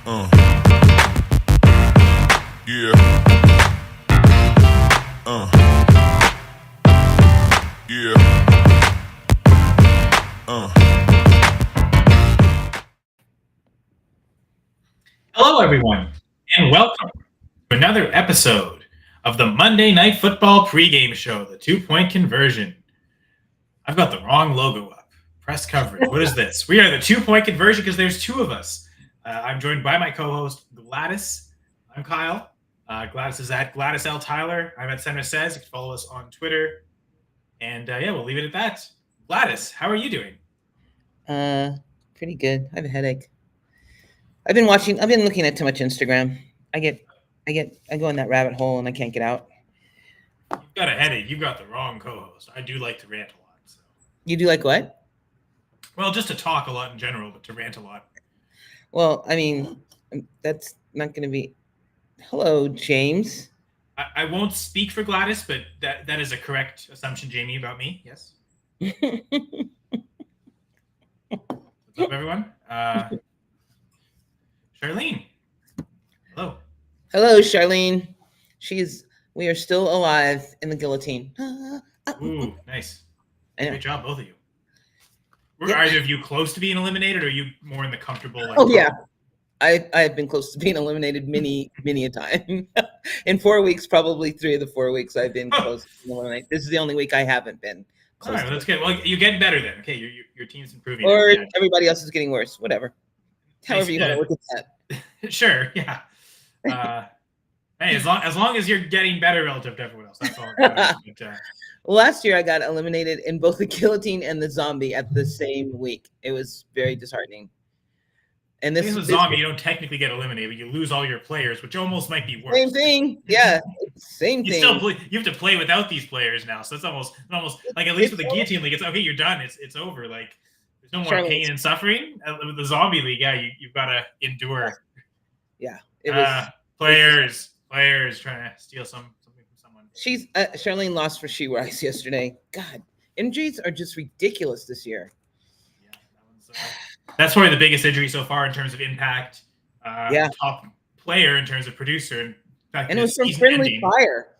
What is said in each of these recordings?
Yeah. Yeah. Hello, everyone, and welcome to another episode of the Monday Night Football pregame show, the 2-point conversion. I've got the wrong logo up. Press coverage. What is this? We are the 2-point conversion because there's two of us. I'm joined by my co-host, Gladys. I'm Kyle. Gladys is at Gladys L. Tyler. I'm at Center Says. You can follow us on Twitter. And we'll leave it at that. Gladys, how are you doing? Pretty good. I have a headache. I've been looking at too much Instagram. I go in that rabbit hole and I can't get out. You've got a headache. You've got the wrong co-host. I do like to rant a lot. So. You do like what? Well, just to talk a lot in general, but to rant a lot. Well, I mean, that's not going to be... Hello, James. I won't speak for Gladys, but that is a correct assumption, Jamie, about me. Yes. What's up, everyone? Charlene. Hello. Hello, Charlene. We are still alive in the guillotine. Ooh, nice. Great job, both of you. Were either of you close to being eliminated, or are you more in the comfortable? Yeah. I've been close to being eliminated many a time. In 4 weeks, probably 3 of the 4 weeks I've been close to being eliminated. This is the only week I haven't been close. All right, that's good. Well, you're getting better then. Okay, your team's improving. Or everybody else is getting worse. Whatever. However you want to look at that. Sure, yeah. Hey, as long as you're getting better relative to everyone else, that's all. Last year I got eliminated in both the guillotine and the zombie at the same week. It was very disheartening. And this zombie, you don't technically get eliminated, but you lose all your players, which almost might be worse. Same thing, yeah, same thing. You have to play without these players now, so it's almost like, at least with the guillotine league, it's okay. You're done. It's over. Like there's no more pain and suffering. With the zombie league, yeah, you've got to endure. Yeah, it was players trying to steal something from someone. Charlene lost for She Rice yesterday. God, injuries are just ridiculous this year. Yeah, that one's. That's probably the biggest injury so far in terms of impact. Top player in terms of producer. In fact, and it was from Friendly Fire.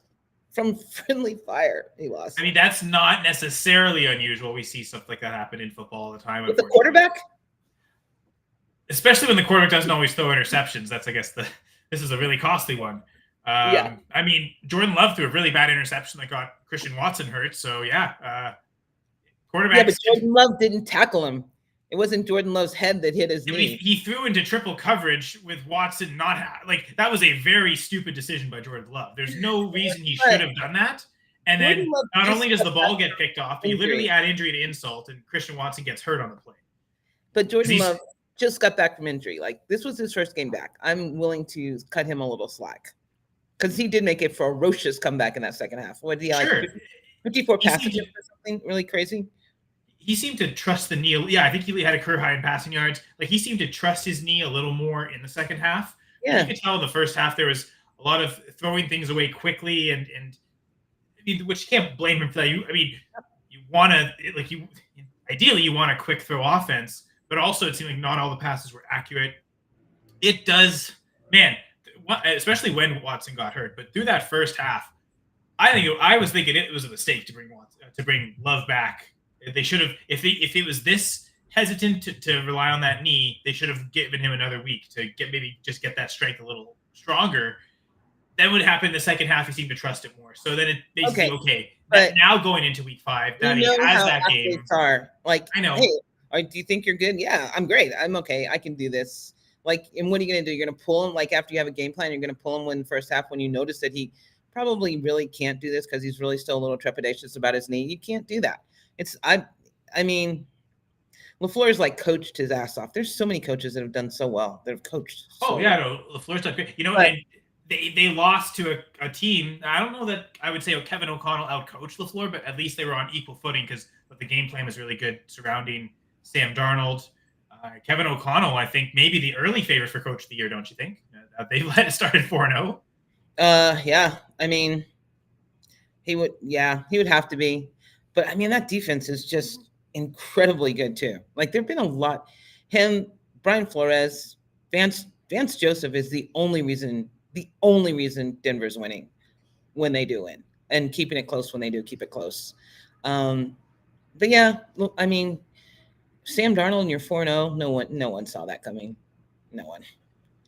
From Friendly Fire, he lost. I mean, that's not necessarily unusual. We see stuff like that happen in football all the time. With the quarterback? Especially when the quarterback doesn't always throw interceptions. That's, I guess, this is a really costly one. I mean, Jordan Love threw a really bad interception that got Christian Watson hurt. So, quarterbacks. Yeah, but Jordan Love didn't tackle him. It wasn't Jordan Love's head that hit his knee. He threw into triple coverage with Watson that was a very stupid decision by Jordan Love. There's no reason he should have done that. And then not only does the ball get picked off, but you literally add injury to insult, and Christian Watson gets hurt on the play. But Jordan Love just got back from injury. Like, this was his first game back. I'm willing to cut him a little slack because he did make a ferocious comeback in that second half. What did he 54 passes or something really crazy? He seemed to trust the knee. Yeah, I think he had a career high in passing yards. Like, he seemed to trust his knee a little more in the second half. Yeah. You could tell in the first half there was a lot of throwing things away quickly, and I mean, which you can't blame him for that. You want to ideally you want a quick throw offense, but also it seemed like not all the passes were accurate. It does, man, especially when Watson got hurt. But through that first half, I was thinking it was a mistake to bring Love back. They should have, if it was this hesitant to rely on that knee, they should have given him another week to get that strength a little stronger. Then what happened in the second half, he seemed to trust it more. So then it basically but now going into week 5, that he has that game. I know. Hey, do you think you're good? Yeah, I'm great. I'm okay. I can do this. Like, and what are you going to do? You're going to pull him, like, after you have a game plan, you're going to pull him in the first half when you notice that he probably really can't do this because he's really still a little trepidatious about his knee. You can't do that. I mean, LaFleur's like coached his ass off. There's so many coaches that have done so well. That have coached. LaFleur's done great. And they lost to a team. I don't know that I would say Kevin O'Connell outcoached LaFleur, but at least they were on equal footing because the game plan was really good surrounding Sam Darnold. Kevin O'Connell, I think, maybe the early favorite for Coach of the Year, don't you think? They started 4-0. Yeah. I mean, he would have to be. But, I mean, that defense is just incredibly good, too. Like, there have been a lot. Him, Brian Flores, Vance Vance Joseph is the only reason Denver's winning when they do win, and keeping it close when they do keep it close. But yeah, look, I mean, Sam Darnold and you're 4-0. No one saw that coming. No one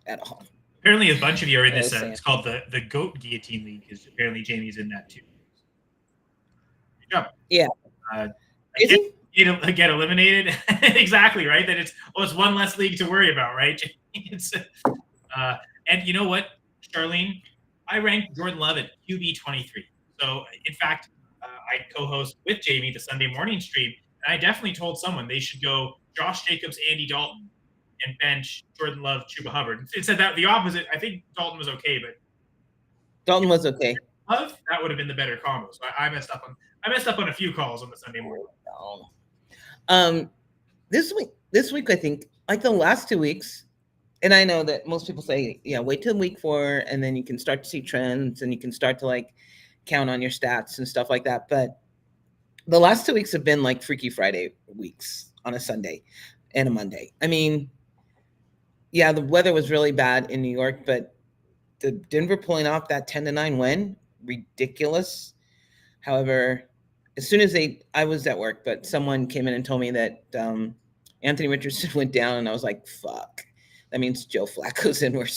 at all. Apparently, a bunch of you are in this. It's called the Goat Guillotine League, because apparently Jamie's in that too. Good job. Yeah. Is he? Get eliminated. Exactly, right? That it's one less league to worry about, right? It's and you know what, Charlene? I ranked Jordan Love at QB 23. So in fact, I co-host with Jamie the Sunday morning stream, and I definitely told someone they should go Josh Jacobs, Andy Dalton, and bench Jordan Love, Chuba Hubbard. It said that the opposite. I think Dalton was okay, but Dalton was okay. Love, that would have been the better combo. So I messed up on a few calls on the Sunday morning. This week I think, like the last 2 weeks, and I know that most people say, yeah, wait till week 4 and then you can start to see trends and you can start to like count on your stats and stuff like that. But the last 2 weeks have been like Freaky Friday weeks on a Sunday and a Monday. I mean, yeah, the weather was really bad in New York, but the Denver pulling off that 10-9 win, ridiculous. However, as soon as I was at work, but someone came in and told me that Anthony Richardson went down, and I was like, fuck. That means Joe Flacco's in. We're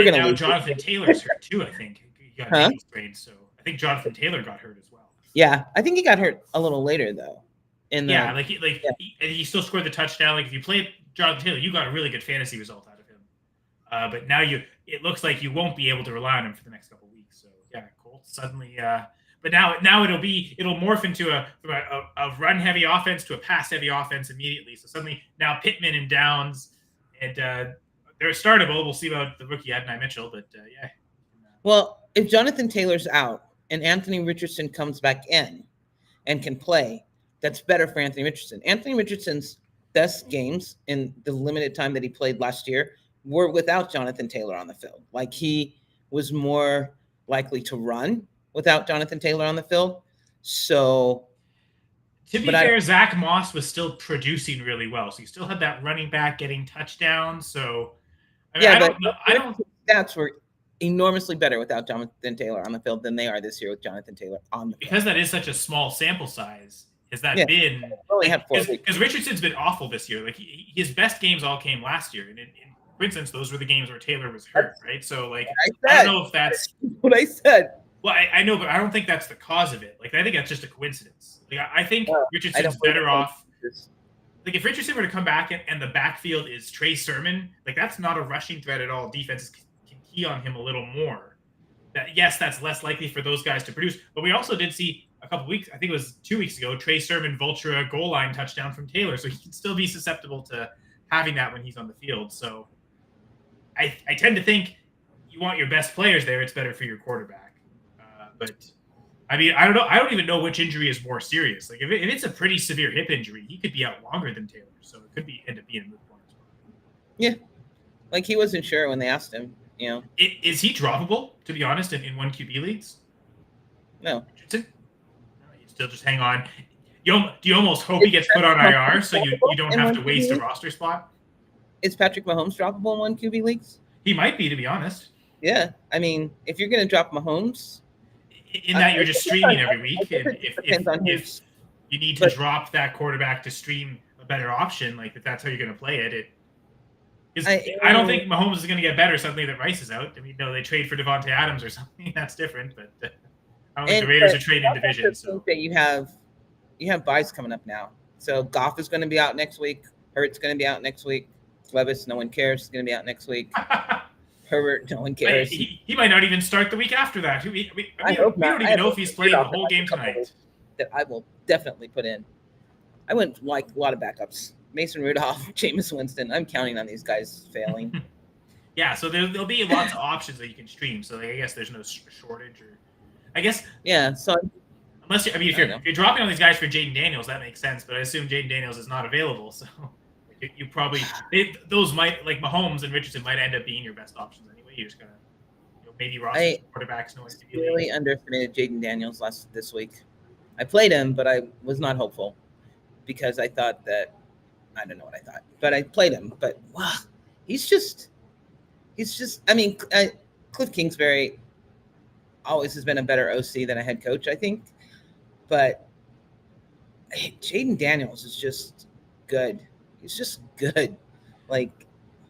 going to lose. Jonathan Taylor's hurt too, I think. He got an ankle sprain, so I think Jonathan Taylor got hurt as well. Yeah, I think he got hurt a little later though. He still scored the touchdown. Like if you played Jonathan Taylor, you got a really good fantasy result out of him. But now it looks like you won't be able to rely on him for the next couple of weeks. So yeah, Colts suddenly. But now it'll morph into a run heavy offense to a pass heavy offense immediately. So suddenly now Pittman and Downs, and they're startable. We'll see about the rookie Adonai Mitchell, but yeah. Well, if Jonathan Taylor's out and Anthony Richardson comes back in and can play, that's better for Anthony Richardson. Anthony Richardson's best games in the limited time that he played last year were without Jonathan Taylor on the field. Like he was more likely to run without Jonathan Taylor on the field. So to be fair, Zach Moss was still producing really well. So you still had that running back getting touchdowns. So I don't know. Stats were enormously better without Jonathan Taylor on the field than they are this year with Jonathan Taylor on the field. Because that is such a small sample size. Has that been because Richardson's been awful this year? Like his best games all came last year, and for instance, those were the games where Taylor was hurt, right? So like I don't know if that's what I said. Well, I know, but I don't think that's the cause of it. Like I think that's just a coincidence. Like I think Richardson's better off. Like if Richardson were to come back and the backfield is Trey Sermon, like that's not a rushing threat at all. Defenses can key on him a little more. That's less likely for those guys to produce. But we also did see a couple weeks, I think it was 2 weeks ago, Trey Sermon vulture a goal line touchdown from Taylor. So he can still be susceptible to having that when he's on the field. So I tend to think you want your best players there. It's better for your quarterback. But I mean, I don't know. I don't even know which injury is more serious. Like if it's a pretty severe hip injury, he could be out longer than Taylor. So it could end up being a moot point as well. Yeah. Like he wasn't sure when they asked him, you know. Is he droppable, to be honest, in one QB leagues? No. You still just hang on. Do you almost hope he gets put on IR so you don't have to waste a roster spot? Is Patrick Mahomes droppable in one QB leagues? He might be, to be honest. Yeah. I mean, if you're going to drop Mahomes. In that you're just streaming every week. And if you need to drop that quarterback to stream a better option, like if that's how you're going to play it, I don't think Mahomes is going to get better suddenly that Rice is out. I mean, no, they trade for Devontae Adams or something. That's different, but I don't think the Raiders are trading division. So that you have buys coming up now. So Goff is going to be out next week. Hurt's going to be out next week. Levis, no one cares, is going to be out next week. Herbert, no one cares. He might not even start the week after that. We don't even know if he's playing the whole game tonight. That I will definitely put in. I went like a lot of backups. Mason Rudolph, Jameis Winston. I'm counting on these guys failing. Yeah, so there'll be lots of options that you can stream. So I guess there's no shortage, or I guess. Yeah. So unless if you're dropping on these guys for Jaden Daniels, that makes sense. But I assume Jaden Daniels is not available, so. You probably those might, like Mahomes and Richardson, might end up being your best options anyway. You just gotta maybe roster quarterbacks. No one's really underestimated Jaden Daniels this week. I played him, but I was not hopeful because I thought that I don't know what I thought, but I played him. But wow, he's just he's just. I mean, Cliff Kingsbury always has been a better OC than a head coach, I think. But Jaden Daniels is just good. He's just good. Like,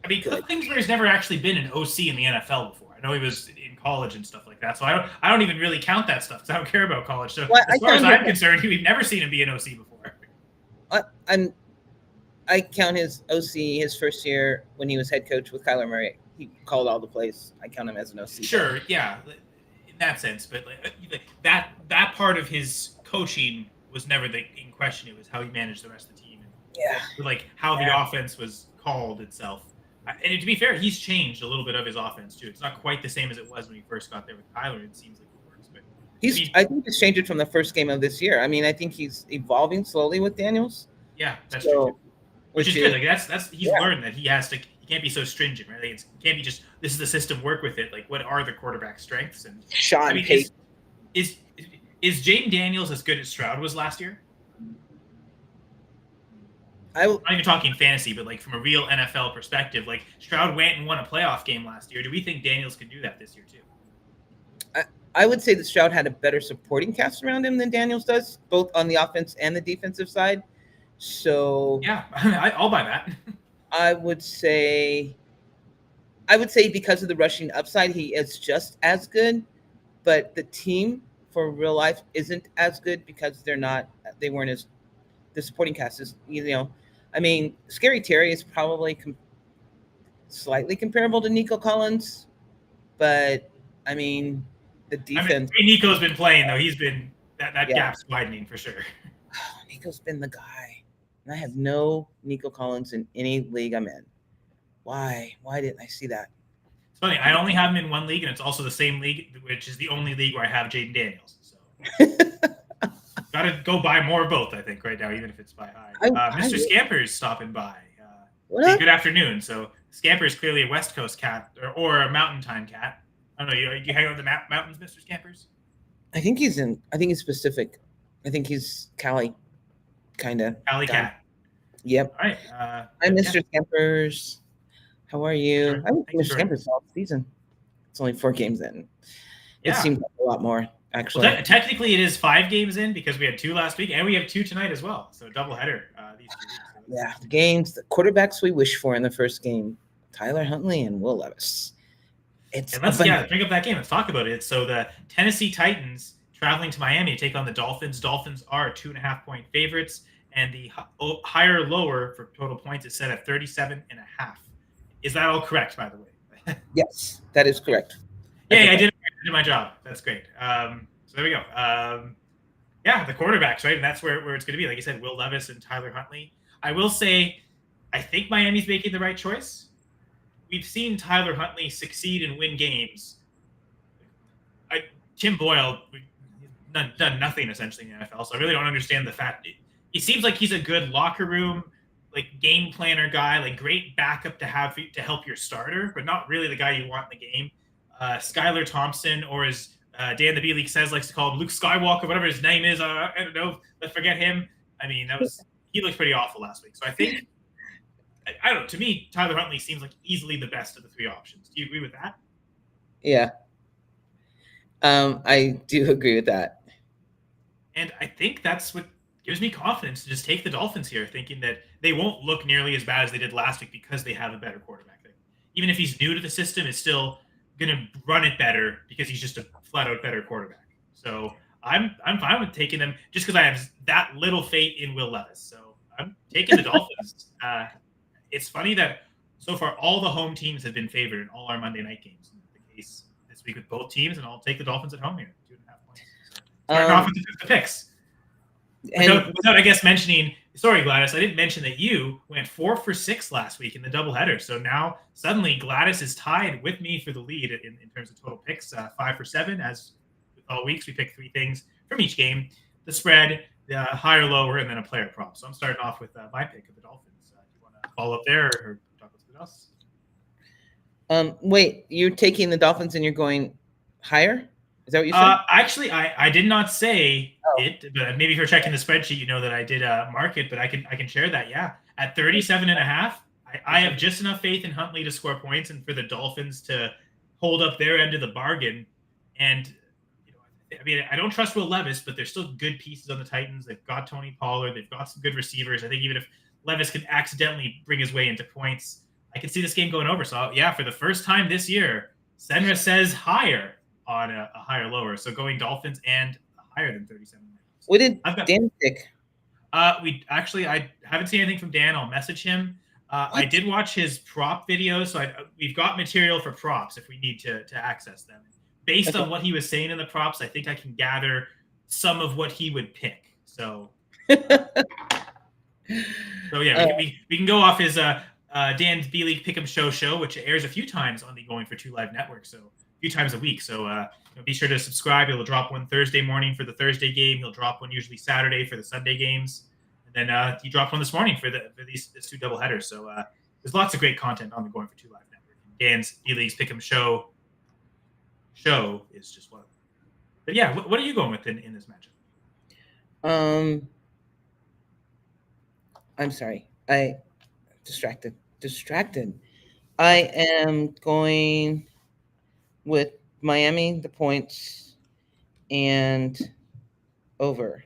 I mean, Cliff Kingsbury's never actually been an OC in the NFL before. I know he was in college and stuff like that, so I don't even really count that stuff because I don't care about college. So as far as I'm concerned, we've never seen him be an OC before. I count his OC his first year when he was head coach with Kyler Murray. He called all the plays. I count him as an OC. Sure, yeah, in that sense, but that part of his coaching was never in question. It was how he managed the rest of the team. And, like how the offense was called itself. And to be fair, he's changed a little bit of his offense too. It's not quite the same as it was when he first got there with Kyler. It seems like it works, but I think he's changed it from the first game of this year. I mean, I think he's evolving slowly with Daniels. Yeah, that's true. Which is good. Like that's he's learned that he can't be so stringent, right? Like it can't be just this is the system. Work with it. Like what are the quarterback strengths? And Sean Payton is Jaden Daniels as good as Stroud was last year? I'm not even talking fantasy, but like from a real NFL perspective, like Stroud went and won a playoff game last year. Do we think Daniels could do that this year too? I would say that Stroud had a better supporting cast around him than Daniels does, both on the offense and the defensive side. So yeah, I'll buy that. I would say because of the rushing upside, he is just as good, but the team for real life isn't as good because they weren't as the supporting cast is, I mean, Scary Terry is probably slightly comparable to Nico Collins, but I mean, the defense. Nico's been playing though. He's been that gap's widening for sure. Nico's been the guy, and I have no Nico Collins in any league I'm in. Why didn't I see that? It's funny. I only have him in one league, and it's also the same league, which is the only league where I have Jaden Daniels. So. Got to go buy more of both, I think, right now, even if it's by high. Mr. Scamper's stopping by. Good afternoon. So Scamper's clearly a West Coast cat or a Mountain Time cat. I don't know. You hang out in the mountains, Mr. Scampers? I think he's Pacific. I think he's Cali, kind of. Cali cat. Yep. All right. Hi, Mr. Scampers. How are you? Sure. I haven't Mr. Scampers all season. It's only 4 games in. It seems like a lot more. Actually, well, technically it is 5 games in because we had 2 last week and we have 2 tonight as well. So doubleheader these 2 weeks. Yeah, the games, the quarterbacks we wish for in the first game, Tyler Huntley and Will Levis. Let's bring up that game. Let's talk about it. So the Tennessee Titans traveling to Miami to take on the Dolphins. Dolphins are 2.5-point favorites, and the higher or lower for total points is set at 37.5. Is that all correct, by the way? Yes, that is correct. Yeah, I did my job. That's great. So there we go. The quarterbacks, right? And that's where it's going to be. Like I said, Will Levis and Tyler Huntley. I will say, I think Miami's making the right choice. We've seen Tyler Huntley succeed and win games. Tim Boyle done nothing essentially in the NFL, so I really don't understand the fact. It seems like he's a good locker room, like game planner guy, like great backup to have to help your starter, but not really the guy you want in the game. Skylar Thompson, or as Dan the B-League says, likes to call him Luke Skywalker, whatever his name is. I don't know. Let's forget him. I mean, he looked pretty awful last week. So I think, I don't know. To me, Tyler Huntley seems like easily the best of the 3 options. Do you agree with that? Yeah. I do agree with that. And I think that's what gives me confidence to just take the Dolphins here, thinking that they won't look nearly as bad as they did last week because they have a better quarterback. Even if he's new to the system, it's still going to run it better because he's just a flat-out better quarterback. So I'm fine with taking them just because I have that little faith in Will Levis. So I'm taking the Dolphins. It's funny that so far all the home teams have been favored in all our Monday night games. The case this week with both teams, and I'll take the Dolphins at home here, 2.5 points. So starting off with the picks. Without, I guess, mentioning, sorry, Gladys, I didn't mention that you went 4 for 6 last week in the doubleheader. So now suddenly Gladys is tied with me for the lead in terms of total picks, 5 for 7. As with all weeks, we pick 3 things from each game: the spread, the higher, lower, and then a player prop. So I'm starting off with my pick of the Dolphins. Do you want to follow up there or talk about something else? Wait, you're taking the Dolphins and you're going higher? Is that what you said? Actually, I did not say it, but maybe if you're checking the spreadsheet, you know that I did mark it, but I can share that. Yeah, at 37.5, I have just enough faith in Huntley to score points and for the Dolphins to hold up their end of the bargain. And I mean, I don't trust Will Levis, but there's still good pieces on the Titans. They've got Tony Pollard. They've got some good receivers. I think even if Levis could accidentally bring his way into points, I could see this game going over. So, yeah, for the first time this year, Senra says higher on a higher lower. So going Dolphins and higher than 37. What did Dan pick? I haven't seen anything from Dan. I'll message him. I did watch his prop videos, so we've got material for props if we need to access them. Based on what he was saying in the props, I think I can gather some of what he would pick. So, yeah, we can go off his Dan's B-League Pick'em show, which airs a few times on the Going for Two Live network, so a few times a week. So be sure to subscribe. He'll drop one Thursday morning for the Thursday game. He'll drop one usually Saturday for the Sunday games, and then he dropped one this morning for these two doubleheaders. So there's lots of great content on the Going for Two Live network. Dan's B-League's Pick'em show is just one. But yeah, what are you going with in this matchup? I'm sorry. Distracted. I am going with Miami, the points, and over.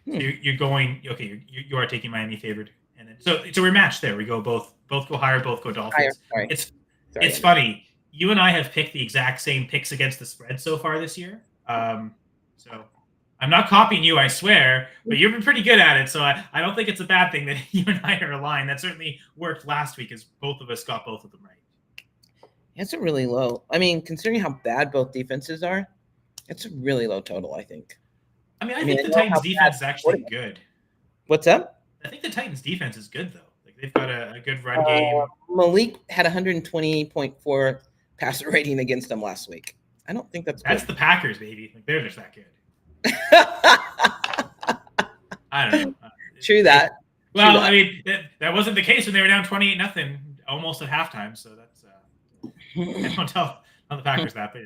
So you're going okay. You are taking Miami favored, and then so we're matched there. We go both go higher, both go Dolphins. Higher, it's funny. You and I have picked the exact same picks against the spread so far this year. So I'm not copying you, I swear, but you've been pretty good at it. So I don't think it's a bad thing that you and I are aligned. That certainly worked last week as both of us got both of them right. It's a really low. I mean, considering how bad both defenses are, it's a really low total, I think. I think the Titans defense is actually good. What's up? I think the Titans defense is good, though. Like they've got a good run game. Malik had 120.4 passer rating against them last week. I don't think that's the Packers, baby. Like they're just that good. I don't know. True that. Well, I mean, that wasn't the case when they were down 28-0 almost at halftime. So that's I don't tell the Packers that, but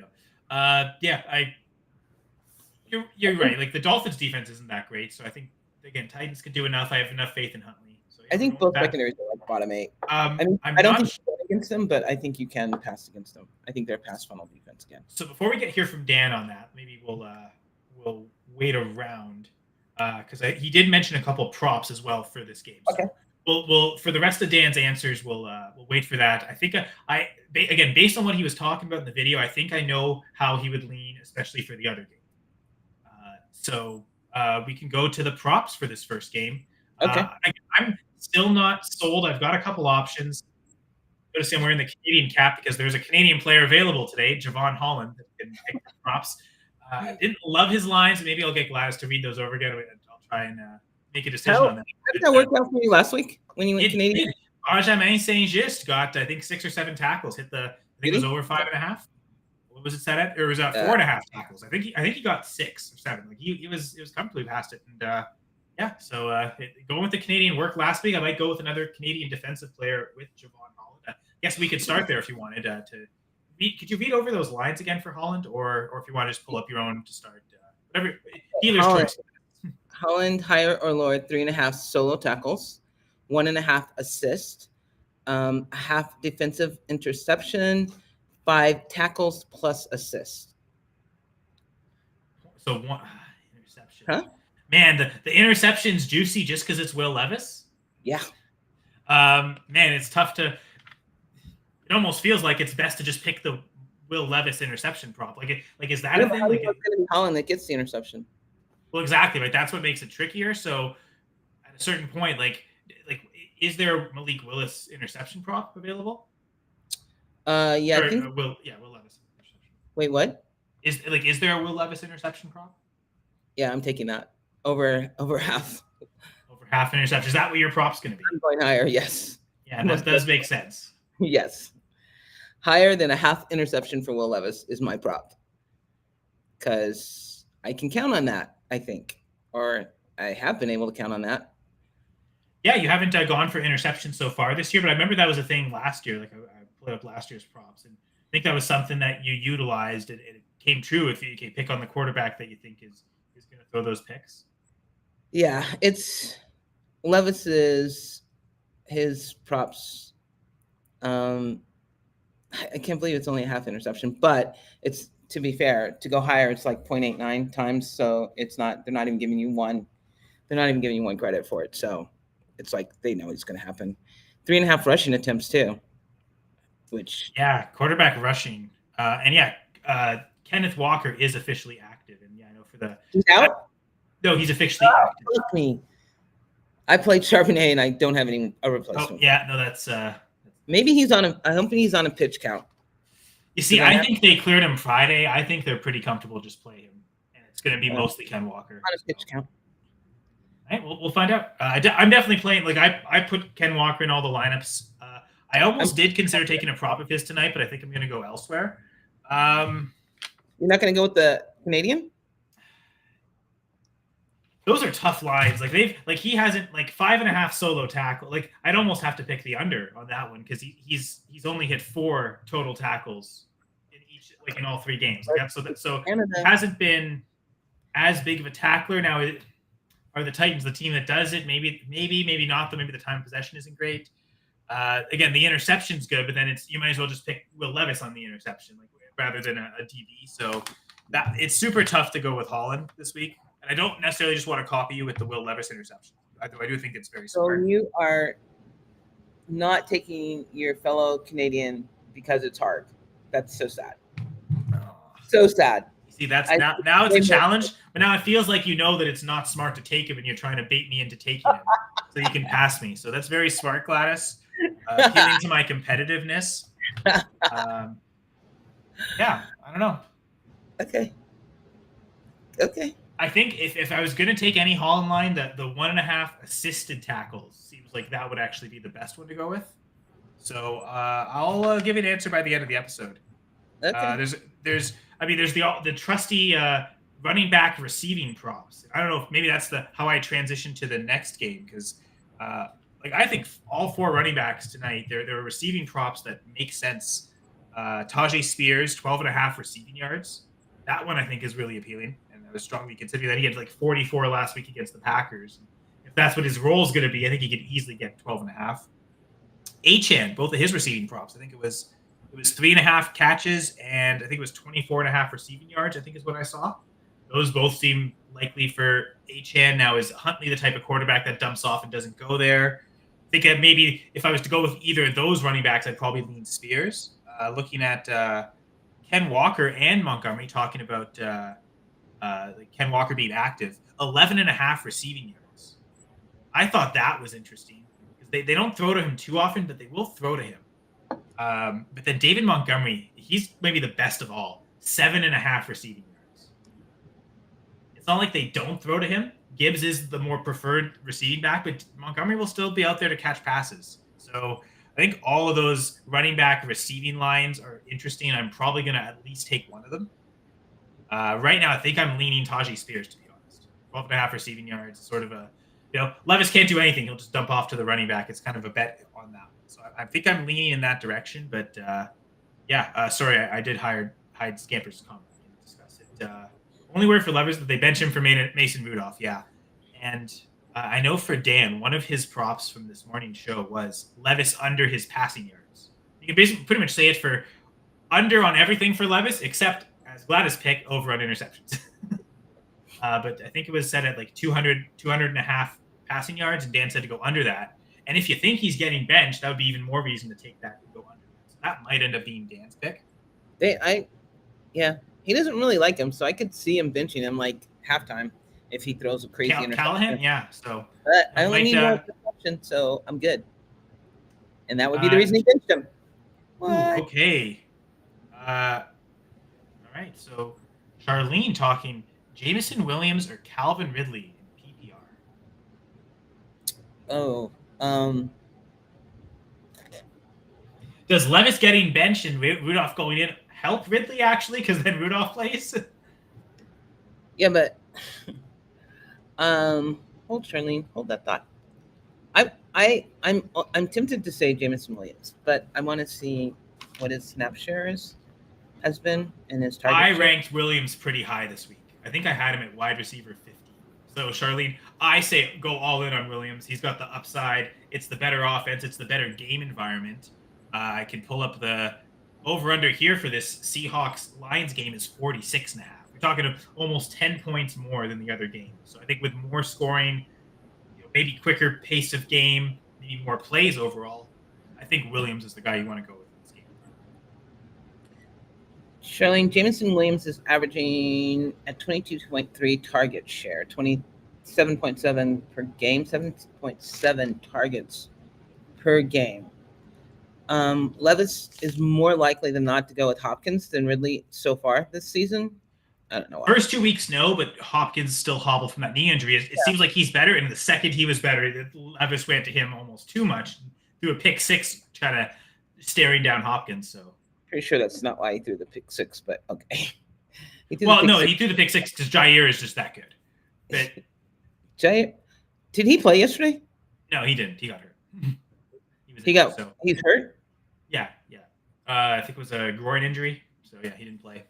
you're right. Like the Dolphins defense isn't that great, so I think again Titans could do enough. I have enough faith in Huntley. So I think both secondaries are like bottom 8. I don't think you can against them, but I think you can pass against them. I think they're pass funnel defense again. So before we get here from Dan on that, maybe we'll wait around because he did mention a couple of props as well for this game. Okay. So we'll for the rest of Dan's answers, we'll wait for that. I think again based on what he was talking about in the video, I think I know how he would lean, especially for the other game. So we can go to the props for this first game. Okay. I'm still not sold. I've got a couple options. Notice I'm wearing the Canadian cap because there's a Canadian player available today, Javon Holland, that can pick the props. I didn't love his lines. Maybe I'll get Gladys to read those over again. I'll try and make a decision on that. How did that work out for you last week when you went Canadian? Benjamin Saint-Just got, I think, 6 or 7 tackles. I think it was over 5.5. What was it set at? Or was that 4.5 tackles? I think he got 6 or 7. Like he was comfortably past it. And so going with the Canadian work last week. I might go with another Canadian defensive player with Javon Holland. I guess we could start there if you wanted to. Could you read over those lines again for Holland, or if you want to just pull up your own to start? Whatever. Dealer's choice. Holland higher or lower 3.5 solo tackles, 1.5 assist, half defensive interception, 5 tackles plus assist. So 1 interception. Huh? Man, the interception's juicy just because it's Will Levis. Yeah. Man, it's tough to. It almost feels like it's best to just pick the Will Levis interception prop. Like is that a thing? Like, it's going to be Holland that gets the interception. Well, exactly. Like that's what makes it trickier. So, at a certain point, like, is there Malik Willis interception prop available? Yeah. Will Levis. Wait, what? Is there a Will Levis interception prop? Yeah, I'm taking that over half. Over half interception. Is that what your prop's going to be? I'm going higher. Yes. Yeah, that does make sense. Yes. Higher than a half interception for Will Levis is my prop. Because I can count on that, I think. Or I have been able to count on that. Yeah, you haven't gone for interception so far this year, but I remember that was a thing last year. Like I put up last year's props, and I think that was something that you utilized, and it came true if you can pick on the quarterback that you think is going to throw those picks. Yeah, it's Levis's his props. I can't believe it's only a half interception, but it's, to be fair, to go higher, it's like 0.89 times. So it's not, they're not even giving you one. They're not even giving you one credit for it. So it's like they know it's going to happen. 3.5 rushing attempts too, which quarterback rushing, and Kenneth Walker is officially active, and I know for the he's out. No, he's officially active. Fuck me. I played Charbonnet and I don't have any a replacement. Oh yeah, no, that's maybe he's on a. I hope he's on a pitch count. You see, I think they cleared him Friday. I think they're pretty comfortable just playing him, and it's going to be mostly Ken Walker. On a pitch count. All right, we'll find out. I'm definitely playing. Like I put Ken Walker in all the lineups. I almost did consider taking a prop of his tonight, but I think I'm going to go elsewhere. You're not going to go with the Canadian? Those are tough lines. He hasn't 5.5 solo tackle. Like I'd almost have to pick the under on that one because he's only hit 4 total tackles in each, in all 3 games. So he hasn't been as big of a tackler. Now, are the Titans the team that does it? Maybe not. Though maybe the time of possession isn't great. Again, the interception's good, but then you might as well just pick Will Levis on the interception, rather than a DB. So that it's super tough to go with Holland this week. And I don't necessarily just want to copy you with the Will Levis interception. I do think it's very smart. So you are not taking your fellow Canadian because it's hard. That's so sad. So sad. See, now it's a challenge, but now it feels like you know that it's not smart to take him, and you're trying to bait me into taking him so you can pass me. So that's very smart, Gladys. Appealing to my competitiveness. I don't know. Okay. I think if I was going to take any Holland line, the 1.5 assisted tackles seems like that would actually be the best one to go with. So I'll give you an answer by the end of the episode. Okay. There's the trusty running back receiving props. I don't know if maybe that's how I transition to the next game because I think all 4 running backs tonight there are receiving props that make sense. Tajay Spears 12.5 receiving yards. That one I think is really appealing. I was strongly considering that. He had 44 last week against the Packers. If that's what his role is going to be, I think he could easily get 12.5. Achane, both of his receiving props. I think it was 3.5 catches and I think it was 24.5 receiving yards. I think is what I saw. Those both seem likely for Achane. Now, is Huntley the type of quarterback that dumps off and doesn't go there? I think that maybe if I was to go with either of those running backs, I'd probably lean Spears. Looking at Ken Walker and Montgomery, talking about Ken Walker being active, 11.5 receiving yards. I thought that was interesting because they don't throw to him too often, but they will throw to him. But then David Montgomery, he's maybe the best of all, 7.5 receiving yards. It's not like they don't throw to him. Gibbs is the more preferred receiving back, but Montgomery will still be out there to catch passes. So I think all of those running back receiving lines are interesting. I'm probably going to at least take one of them. Right now, I think I'm leaning Tajay Spears, to be honest. 12.5 receiving yards, sort of Levis can't do anything. He'll just dump off to the running back. It's kind of a bet on that one. So I think I'm leaning in that direction. But sorry, I did hide Scamper's comment. We didn't discuss it. Only word for Levis that they bench him for Mason Rudolph. Yeah. And I know for Dan, one of his props from this morning's show was Levis under his passing yards. You can basically pretty much say it for under on everything for Levis, except as Gladys picked over on interceptions. But I think it was set at 200.5 passing yards, and Dan said to go under that. And if you think he's getting benched, that would be even more reason to take that and go under that. So that might end up being Dan's pick. He doesn't really like him, so I could see him benching him halftime if he throws a crazy interception. Callahan, yeah. So but I only need one interception, so I'm good. And that would be the reason he benched him. Okay. All right. So Charlene talking Jameson Williams or Calvin Ridley in PPR. Does Levis getting benched and Rudolph going in help Ridley actually? Because then Rudolph plays. Yeah, but hold Charlene, hold that thought. I'm tempted to say Jameson Williams, but I want to see what his snap share has been in his target. I ranked Williams pretty high this week. I think I had him at wide receiver 50. So Charlene, I say go all in on Williams. He's got the upside, It's the better offense. It's the better game environment. I can pull up the over-under here for this Seahawks-Lions game is 46.5. We're talking almost 10 points more than the other game. So I think with more scoring, maybe quicker pace of game, maybe more plays overall, I think Williams is the guy you want to go with in this game. Showing Jameson Williams is averaging at 22.3 target share, 27.7 per game, 7.7 targets per game. Levis is more likely than not to go with Hopkins than Ridley so far this season. I don't know why. First 2 weeks, no, but Hopkins still hobbled from that knee injury. It seems like he's better, and the second he was better, Levis went to him almost too much. Threw a pick six, kind of staring down Hopkins. So pretty sure that's not why he threw the pick six, but okay. He threw the pick six because Jair is just that good. But Jair, did he play yesterday? No, he didn't. He got hurt. He's hurt? Yeah. I think it was a groin injury. So yeah, he didn't play.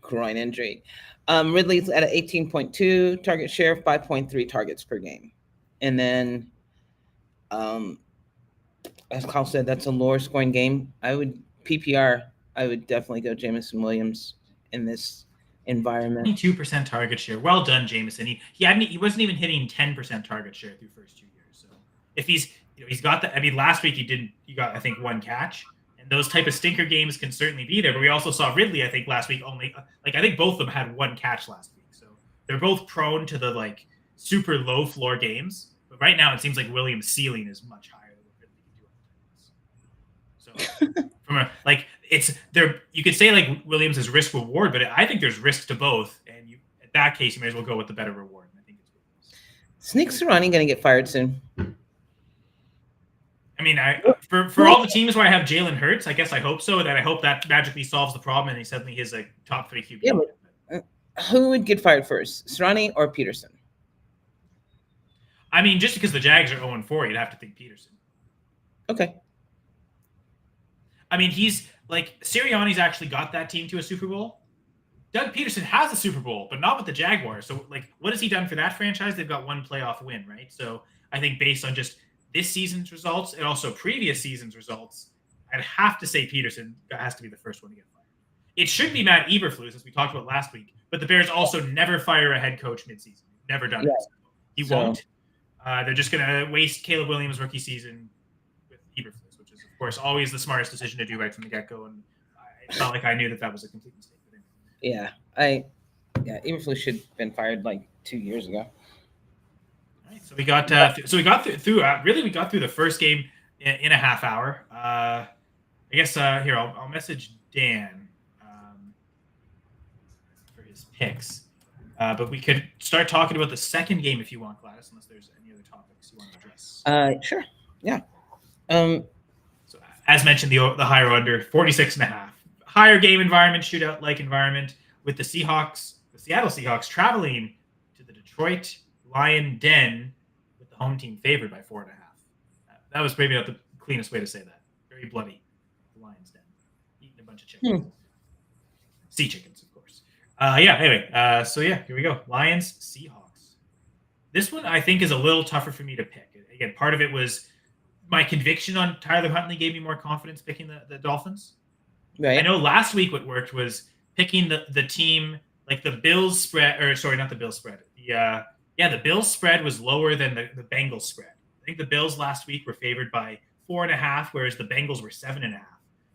Groin injury. Ridley's at an 18.2 target share, 5.3 targets per game. And then, as Kyle said, that's a lower scoring game. I would definitely go Jameson Williams in this environment. 22% target share. Well done, Jameson. He wasn't even hitting 10% target share through first 2 years. So if he's got that, I mean, last week he got I think one catch. Those type of stinker games can certainly be there, but we also saw Ridley, I think, last week I think both of them had one catch last week. So they're both prone to the super low floor games. But right now it seems like Williams' ceiling is much higher than what Ridley can do. So from you could say Williams is risk reward, but I think there's risk to both. And in that case, you may as well go with the better reward. And I think it's Williams. Sneak Sirani going to get fired soon. I mean, for all the teams where I have Jalen Hurts, I guess I hope so. I hope that magically solves the problem, and he suddenly is a top 3 QB. Yeah, but who would get fired first, Sirani or Peterson? I mean, just because the Jags are 0-4, you'd have to think Peterson. Okay. I mean, he's Sirianni's actually got that team to a Super Bowl. Doug Peterson has a Super Bowl, but not with the Jaguars. So, what has he done for that franchise? They've got one playoff win, right? So, I think based on just this season's results and also previous season's results, I'd have to say Peterson has to be the first one to get fired. It should be Matt Eberflus, as we talked about last week, but the Bears also never fire a head coach midseason. Never done it. He won't. They're just going to waste Caleb Williams' rookie season with Eberflus, which is, of course, always the smartest decision to do right from the get-go. And it's not like I knew that was a complete mistake. Eberflus should have been fired 2 years ago. So we got through the first game in a half hour. I guess here I'll message Dan for his picks, but we could start talking about the second game if you want, Gladys. Unless there's any other topics you want to address. Sure. Yeah. So as mentioned, the higher under 46.5, higher game environment, shootout like environment with the Seattle Seahawks traveling to the Detroit Lion Den with the home team favored by 4.5. That was maybe not the cleanest way to say that. Very bloody. The Lion's Den. Eating a bunch of chickens. Sea chickens, of course. Anyway. Here we go. Lions, Seahawks. This one, I think, is a little tougher for me to pick. Again, part of it was my conviction on Tyler Huntley gave me more confidence picking the Dolphins. Right. I know last week what worked was picking the team, the Bills spread, not the Bills spread. The Bills spread was lower than the Bengals spread. I think the Bills last week were favored by 4.5, whereas the Bengals were 7.5.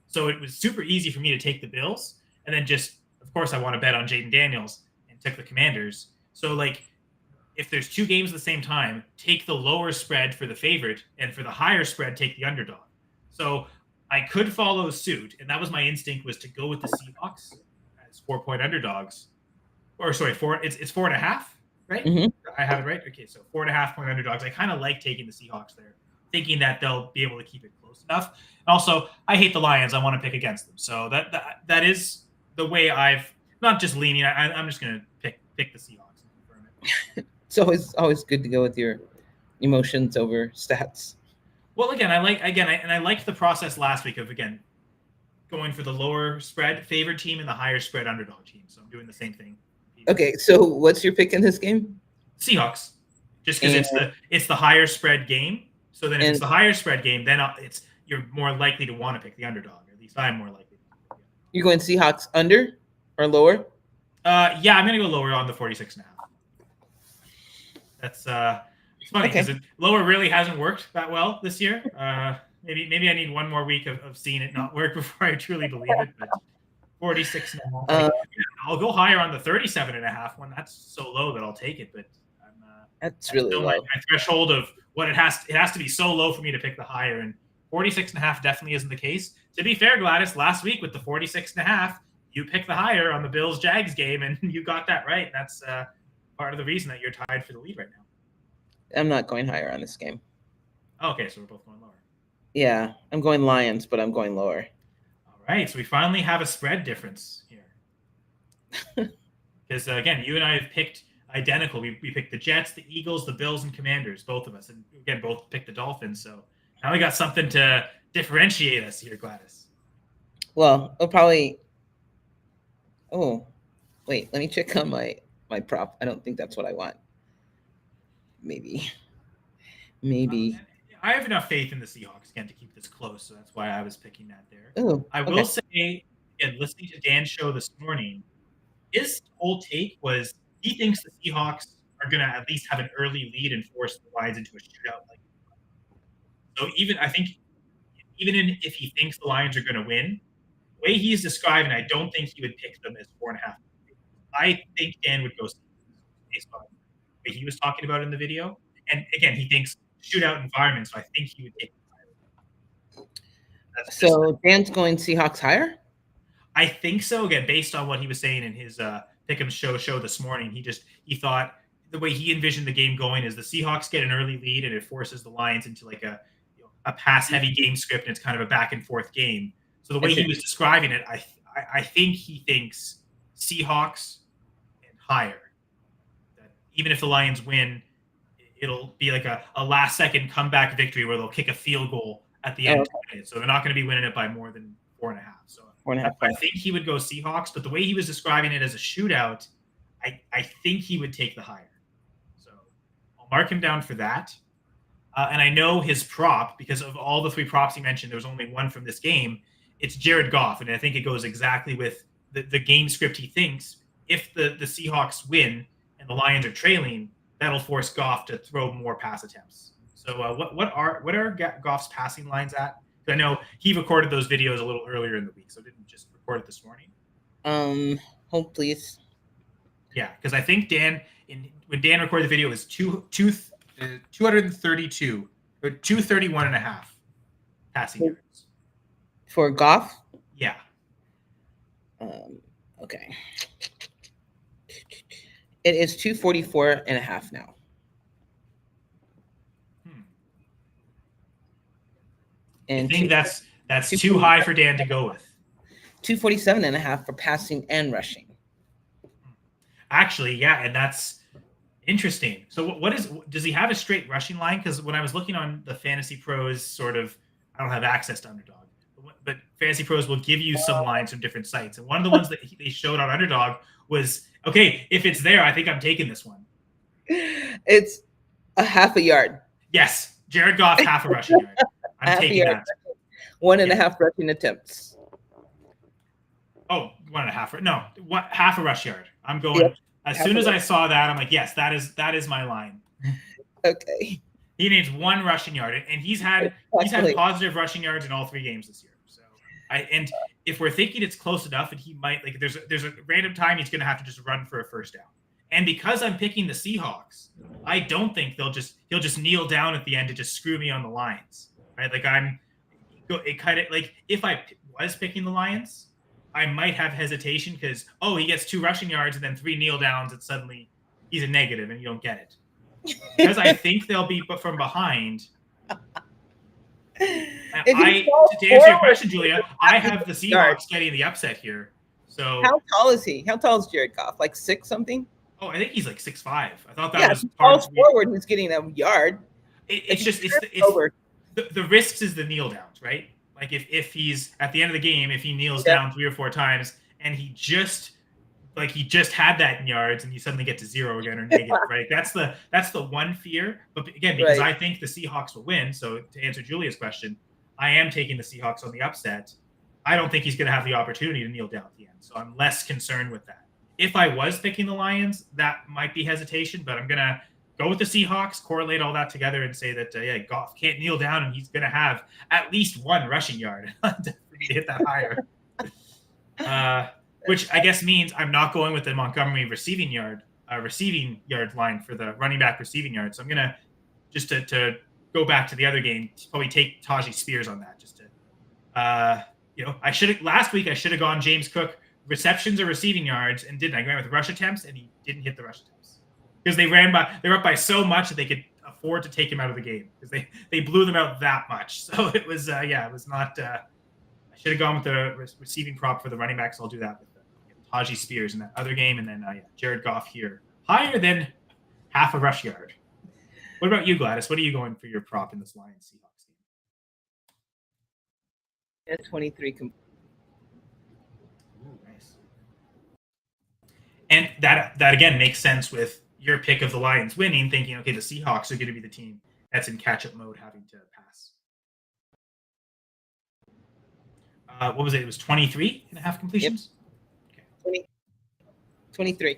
So it was super easy for me to take the Bills, and then just, of course, I want to bet on Jaden Daniels and took the Commanders. So if there's two games at the same time, take the lower spread for the favorite, and for the higher spread, take the underdog. So I could follow suit, and that was my instinct, was to go with the Seahawks as 4-point underdogs. It's 4.5. Right? Mm-hmm. I have it right? Okay, so 4.5-point underdogs. I kind of like taking the Seahawks there, thinking that they'll be able to keep it close enough. And also, I hate the Lions. I want to pick against them. So that is the way I've not just leaning. I'm just going to pick the Seahawks and confirm it. It's always good to go with your emotions over stats. Well, I liked the process last week of going for the lower spread favored team and the higher spread underdog team. So I'm doing the same thing. Okay, so what's your pick in this game? Seahawks, just because it's the higher spread game, So then if it's the higher spread game, then you're more likely to want to pick the underdog. Or at least I'm more likely. You're going Seahawks under or lower? Yeah, I'm going to go lower on the 46.5. That's it's funny because lower really hasn't worked that well this year. Maybe I need one more week of seeing it not work before I truly believe it. But 46.5. I'll go higher on the 37.5 one. That's so low that I'll take it. But that's really low. My threshold of what it has to be so low for me to pick the higher, and 46.5 definitely isn't the case. To be fair, Gladys, last week with the 46.5, you picked the higher on the Bills-Jags game, and you got that right. That's part of the reason that you're tied for the lead right now. I'm not going higher on this game. Okay, so we're both going lower. Yeah, I'm going Lions, but I'm going lower. All right, so we finally have a spread difference here. Because, again, you and I have picked identical. We picked the Jets, the Eagles, the Bills, and Commanders, both of us. And, again, both picked the Dolphins. So now we got something to differentiate us here, Gladys. Well, it'll probably – oh, wait, let me check on my prop. I don't think that's what I want. Maybe. I have enough faith in the Seahawks again to keep this close, so that's why I was picking that there. Ooh, I will say, again, listening to Dan's show this morning, his whole take was he thinks the Seahawks are going to at least have an early lead and force the Lions into a shootout. So if he thinks the Lions are going to win, the way he's describing, I don't think he would pick them as 4.5. I think Dan would go based on the way he was talking about in the video. And again, he thinks shootout environment, so I think he would take the higher. So Dan's going Seahawks higher? I think so. Again, based on what he was saying in his Pick'em show this morning, he thought the way he envisioned the game going is the Seahawks get an early lead and it forces the Lions into like a pass-heavy game script, and it's kind of a back-and-forth game. So the way he was describing it, I think he thinks Seahawks and higher. That even if the Lions win, it'll be like a last-second comeback victory where they'll kick a field goal at the end. So they're not going to be winning it by more than 4.5. So 4.5. I think he would go Seahawks, but the way he was describing it as a shootout, I think he would take the higher. So I'll mark him down for that. And I know his prop, because of all the three props he mentioned, there was only one from this game. It's Jared Goff, and I think it goes exactly with the game script. He thinks if the Seahawks win and the Lions are trailing, that'll force Goff to throw more pass attempts. So what are Goff's passing lines at? I know he recorded those videos a little earlier in the week, so didn't just record it this morning. Hold please. Yeah, because I think when Dan recorded the video, it was 232 or 231.5 passing yards for Goff. Yeah. Okay. It is 244.5 now. And I think that's too high for Dan to go with. 247.5 for passing and rushing. Actually, yeah, and that's interesting. So does he have a straight rushing line? Because when I was looking on the Fantasy Pros I don't have access to Underdog, but Fantasy Pros will give you some lines from different sites. And one of the ones that they showed on Underdog was, okay, if it's there, I think I'm taking this one. It's a half a yard. Yes, Jared Goff, half a rushing yard. I'm taking that. 1.5 rushing attempts. Oh, 1.5. No, half a rush yard. I'm going. Yep. As soon as I saw that, I'm like, yes, that is my line. Okay. He needs one rushing yard, and he's had positive rushing yards in all 3 games this year. So, and if we're thinking it's close enough, and he might there's a random time he's going to have to just run for a first down. And because I'm picking the Seahawks, I don't think he'll just kneel down at the end to just screw me on the lines, right? Like it kind of like if I was picking the Lions, I might have hesitation because, he gets 2 rushing yards and then 3 kneel downs, and suddenly he's a negative and you don't get it. Because I think they'll be from behind. To answer your question, Julia, I have the Seahawks getting the upset here. So how tall is he? How tall is Jared Goff? Like 6 something? Oh, I think he's like 6'5". I thought that was part forward. Who's getting a yard? It's the risks is the kneel downs, right? Like if he's at the end of the game, if he kneels down 3 or 4 times and he just like he just had that in yards and you suddenly get to 0 again or negative, right? That's the one fear. But again, because I think the Seahawks will win, so to answer Julia's question, I am taking the Seahawks on the upset. I don't think he's going to have the opportunity to kneel down at the end, so I'm less concerned with that. If I was picking the Lions, that might be hesitation, but I'm going to go with the Seahawks, correlate all that together, and say that Goff can't kneel down, and he's going to have at least one rushing yard to hit that higher. Which I guess means I'm not going with the Montgomery receiving yard line for the running back receiving yard. So I'm gonna just to go back to the other game, probably take Tajee Spears on that. Just to last week I should have gone James Cook receptions or receiving yards and didn't. I went with rush attempts and he didn't hit the rush attempts because they were up by so much that they could afford to take him out of the game because they blew them out that much. So it was it was not. I should have gone with the receiving prop for the running backs. So I'll do that with Tajee Spears in that other game, and then Jared Goff here higher than half a rush yard. What about you, Gladys? What are you going for your prop in this Lions Seahawks game? 23. Ooh, nice. And that again makes sense with your pick of the Lions winning, thinking, okay, the Seahawks are going to be the team that's in catch-up mode, having to pass. What was it? It was 23 and a half completions? Yep. 23.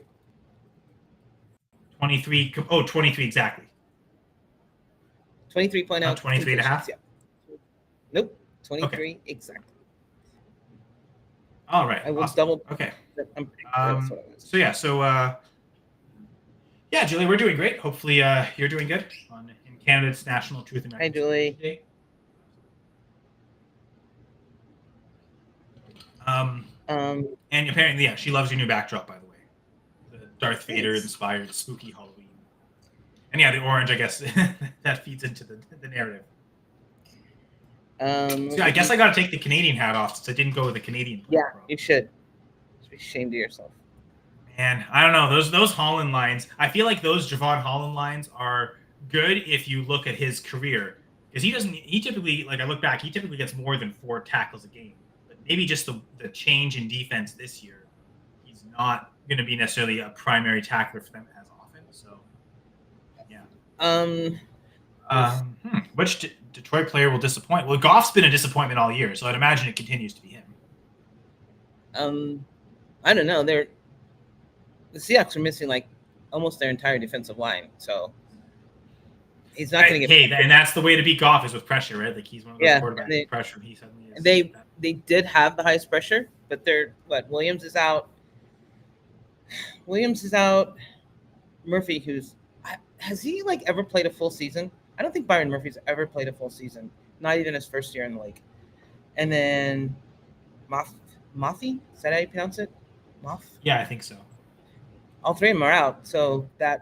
23. Oh, 23 exactly. 23.0. 23 and a half? Yeah. Nope. 23 exactly. All right. I will awesome. double. Okay. Julie, we're doing great. Hopefully you're doing good in Canada's National Truth and Hi, Julie. Day. And apparently, she loves your new backdrop, by the way. The Darth Vader inspired spooky Halloween. And the orange, I guess, that feeds into the narrative. So I guess I got to take the Canadian hat off since I didn't go with the Canadian. Yeah, you should. Be ashamed of yourself. And I don't know, those Holland lines, I feel like those Javon Holland lines are good if you look at his career. Because he typically, like I look back, he typically gets more than 4 tackles a game. But maybe just the change in defense this year, he's not going to be necessarily a primary tackler for them as often. So, yeah. Which Detroit player will disappoint? Well, Goff's been a disappointment all year, so I'd imagine it continues to be him. I don't know. The Seahawks are missing like almost their entire defensive line, so he's not going to get. Hey, and that's the way to beat Goff is with pressure, right? Like he's one of those quarterbacks with pressure. He suddenly is. They did have the highest pressure, but Williams is out. Murphy, has he like ever played a full season? I don't think Byron Murphy's ever played a full season, not even his first year in the league. And then Moffy, is that how you pronounce it? Moff? Yeah, I think so. All three of them are out, so the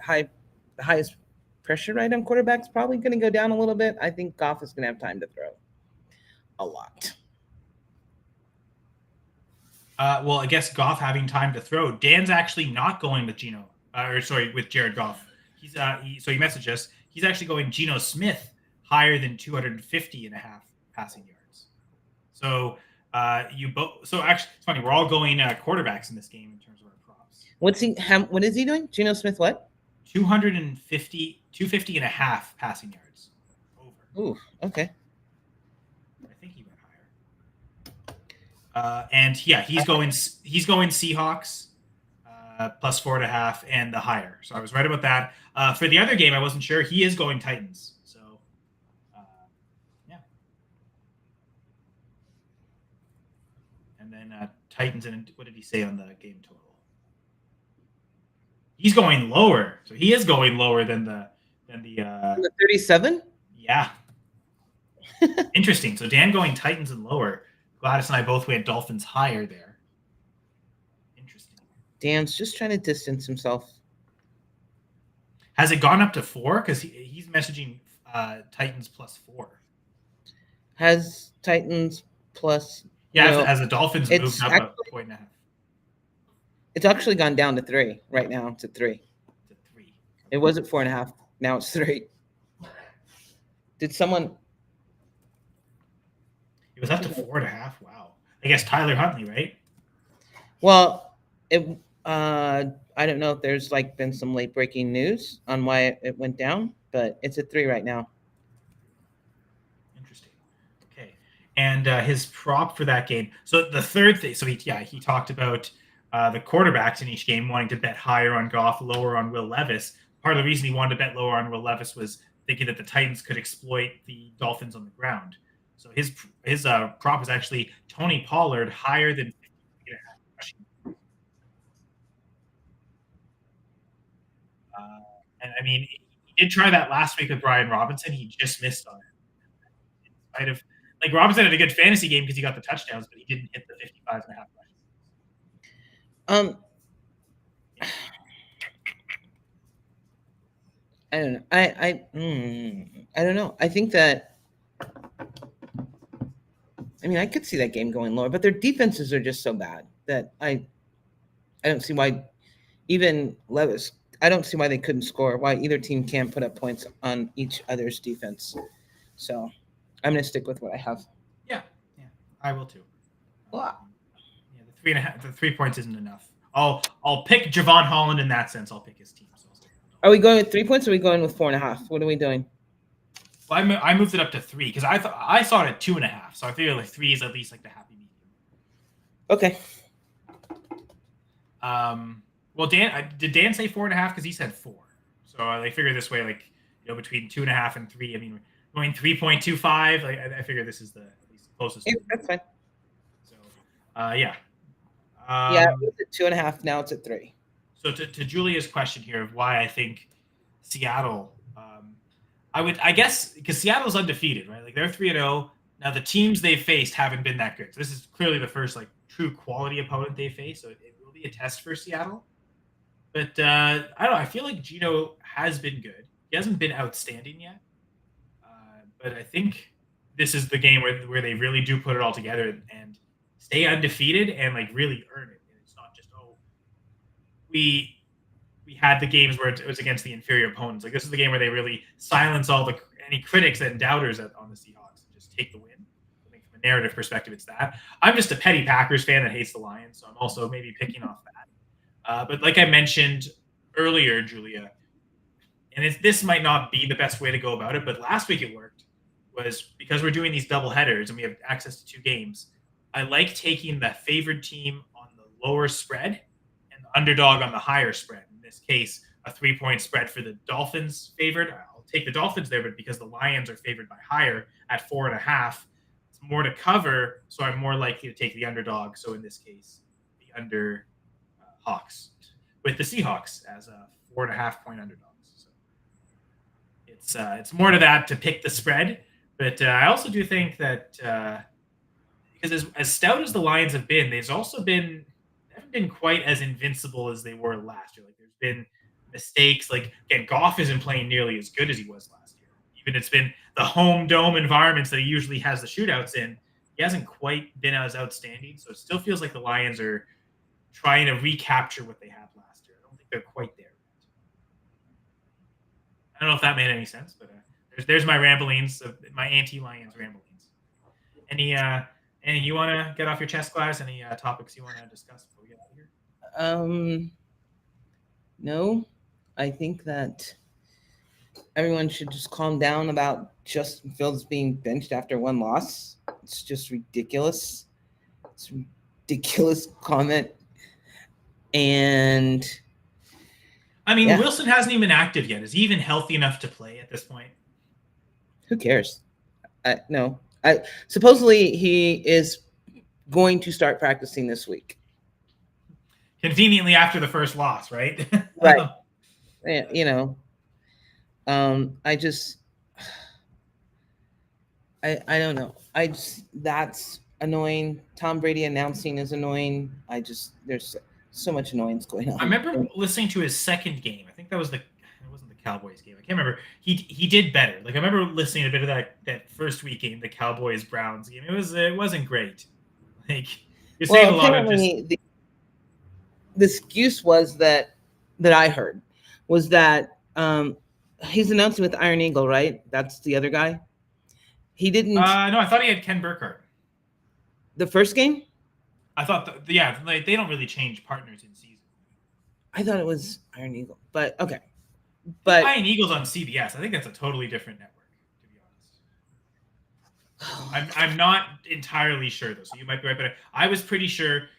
highest pressure rate on quarterback's probably going to go down a little bit. I think Goff is going to have time to throw a lot. Well, I guess Goff having time to throw. Dan's actually not going with with Jared Goff. He's so he messaged us. He's actually going Geno Smith higher than 250 and a half passing yards. So So actually, it's funny. We're all going quarterbacks in this game in terms of our props. What is he doing? Geno Smith what? 250 and a half passing yards. Over. Ooh, okay. I think he went higher. He's going Seahawks plus 4.5 and the higher. So I was right about that. For the other game, I wasn't sure. He is going Titans. So yeah. And then Titans, and what did he say on the game total? He's going lower. So he is going lower than the 37? Yeah. Interesting. So Dan going Titans and lower. Gladys and I both went Dolphins higher there. Interesting. Dan's just trying to distance himself. Has it gone up to 4? Because he's messaging Titans plus 4. Has Titans plus... Yeah, as the Dolphins moved up a 1.5. It's actually gone down to 3 right now. To 3. To 3. It was at 4.5. Now it's 3. Did someone... It was up to 4.5. Wow. I guess Tyler Huntley, right? Well, I don't know if there's like been some late breaking news on why it went down, but it's at 3 right now. Interesting. Okay. And his prop for that game. So the third thing. So he talked about the quarterbacks in each game wanting to bet higher on Goff, lower on Will Levis. Part of the reason he wanted to bet lower on Will Levis was thinking that the Titans could exploit the Dolphins on the ground. So his prop is actually Tony Pollard higher than 50 rushing. And I mean, he did try that last week with Brian Robinson. He just missed on it. In spite of, like, Robinson had a good fantasy game because he got the touchdowns, but he didn't hit the 55.5 Um, I don't know. I don't know. I think that. I mean, I could see that game going lower, but their defenses are just so bad that I don't see why even Levis. I don't see why they couldn't score. Why either team can't put up points on each other's defense. So, I'm going to stick with what I have. Yeah, I will too. Wow. Yeah, the 3 points isn't enough. I'll pick Javon Holland in that sense. I'll pick his team. So are we going with 3 points or are we going with 4.5? What are we doing? Well, I moved it up to 3 because I saw it at 2.5. So I feel like 3 is at least like the happy medium. Okay. Well, did Dan say 4.5? Because he said 4. So I figure this way, like, between 2.5 and 3. I mean, going 3.25. Like, I figure this is the at least closest. Yeah, that's fine. So, yeah. Yeah, it was at 2.5. Now it's at 3. So to Julia's question here of why I think Seattle, I guess because Seattle's undefeated, right? Like they're 3-0. Now the teams they've faced haven't been that good. So this is clearly the first like true quality opponent they face. So it will be a test for Seattle. But I don't know. I feel like Gino has been good. He hasn't been outstanding yet. But I think this is the game where they really do put it all together and stay undefeated and like really earn it. And it's not just we had the games where it was against the inferior opponents. Like this is the game where they really silence any critics and doubters on the Seahawks and just take the win. I think from a narrative perspective, it's that. I'm just a petty Packers fan that hates the Lions, so I'm also maybe picking off that. But like I mentioned earlier, Julia, and this might not be the best way to go about it, but last week it worked. Was because we're doing these double headers and we have access to 2 games. I like taking the favored team on the lower spread and the underdog on the higher spread. In this case, a 3-point spread for the Dolphins favored. I'll take the Dolphins there, but because the Lions are favored by higher at 4.5, it's more to cover, so I'm more likely to take the underdog. So in this case, the under Hawks with the Seahawks as a 4.5-point underdogs. So it's more to that to pick the spread. But I also do think that because as stout as the Lions have been, they haven't been quite as invincible as they were last year. Like there's been mistakes. Like again, Goff isn't playing nearly as good as he was last year. Even it's been the home dome environments that he usually has the shootouts in. He hasn't quite been as outstanding. So it still feels like the Lions are trying to recapture what they had last year. I don't think they're quite there yet. I don't know if that made any sense, but there's my ramblings, my anti-Lions ramblings. Any you want to get off your chest, Gladys? Any topics you want to discuss before we get out of here? No, I think that everyone should just calm down about Justin Fields being benched after 1 loss. It's just ridiculous. It's a ridiculous comment. And I mean, Wilson hasn't even been active yet. Is he even healthy enough to play at this point? Who cares? No. Supposedly he is going to start practicing this week. Conveniently after the first loss, right? Right. I don't know. That's annoying. Tom Brady announcing is annoying. There's so much annoyance going on. I remember listening to his second game. I think that was it wasn't the Cowboys game. I can't remember. He did better. Like I remember listening to a bit of that first week game, the Cowboys Browns game. It wasn't great. Like you're saying a lot of just the excuse was that I heard was that he's announcing with Iron Eagle, right? That's the other guy. He didn't. No, I thought he had Ken Burkhardt. The first game. I thought, they don't really change partners in season. I thought it was Iron Eagle, but okay. But Iron Eagle's on CBS. I think that's a totally different network, to be honest. I'm not entirely sure though, so you might be right. But I was pretty sure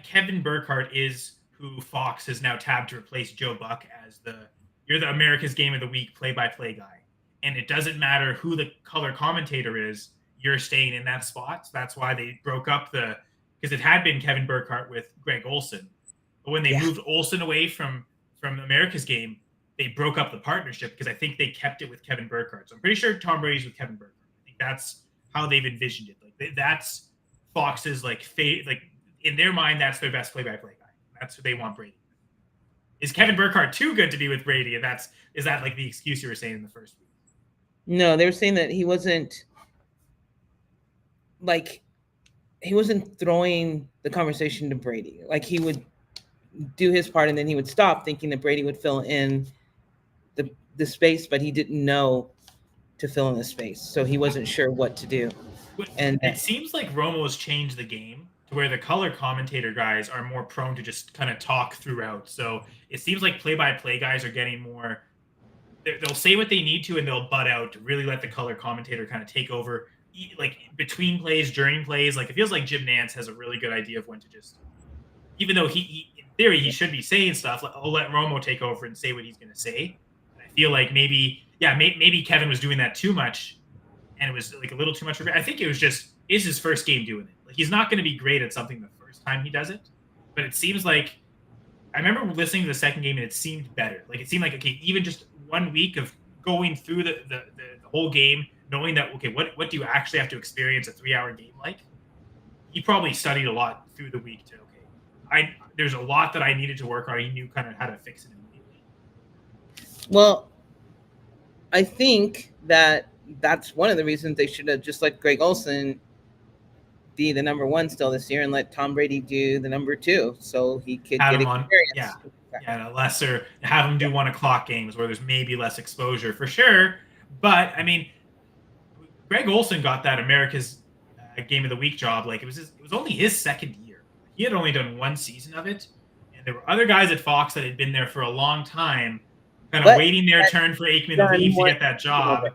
Kevin Burkhardt is who Fox has now tabbed to replace Joe Buck as you're the America's Game of the Week play-by-play guy, and it doesn't matter who the color commentator is, you're staying in that spot. So that's why they broke up because it had been Kevin Burkhardt with Greg Olson, but when they moved Olson away from America's Game, they broke up the partnership because I think they kept it with Kevin Burkhardt. So I'm pretty sure Tom Brady's with Kevin Burkhardt. I think that's how they've envisioned it. Like that's Fox's like in their mind, that's their best play-by-play guy. That's who they want Brady. Is Kevin Burkhardt too good to be with Brady? And is that like the excuse you were saying in the first week? No, they were saying that he wasn't throwing the conversation to Brady. Like he would do his part and then he would stop, thinking that Brady would fill in the space, but he didn't know to fill in the space, so he wasn't sure what to do. And it seems like Romo's changed the game to where the color commentator guys are more prone to just kind of talk throughout. So it seems like play-by-play guys are getting more. They'll say what they need to and they'll butt out to really let the color commentator kind of take over, like between plays, during plays. Like it feels like Jim Nantz has a really good idea of when to just, even though he in theory he should be saying stuff. I'll let Romo take over and say what he's going to say. I feel like maybe Kevin was doing that too much, and it was like a little too much. I think it was just is his first game doing it. Like he's not going to be great at something the first time he does it, but it seems like I remember listening to the second game and it seemed better. Like it seemed like okay, even just 1 week of going through the whole game, knowing that okay, what do you actually have to experience a 3-hour game like? He probably studied a lot through the week too. Okay, there's a lot that I needed to work on. He knew kind of how to fix it immediately. Well, I think that's one of the reasons they should have just let Greg Olson be the number one still this year and let Tom Brady do the number 2 so he could get experience. Yeah, lesser, have him do 1 o'clock games where there's maybe less exposure for sure. But I mean, Greg Olson got that America's Game of the Week job. Like it was only his second year. He had only done 1 season of it, and there were other guys at Fox that had been there for a long time, kind of waiting their turn for Aikman to leave to get that job.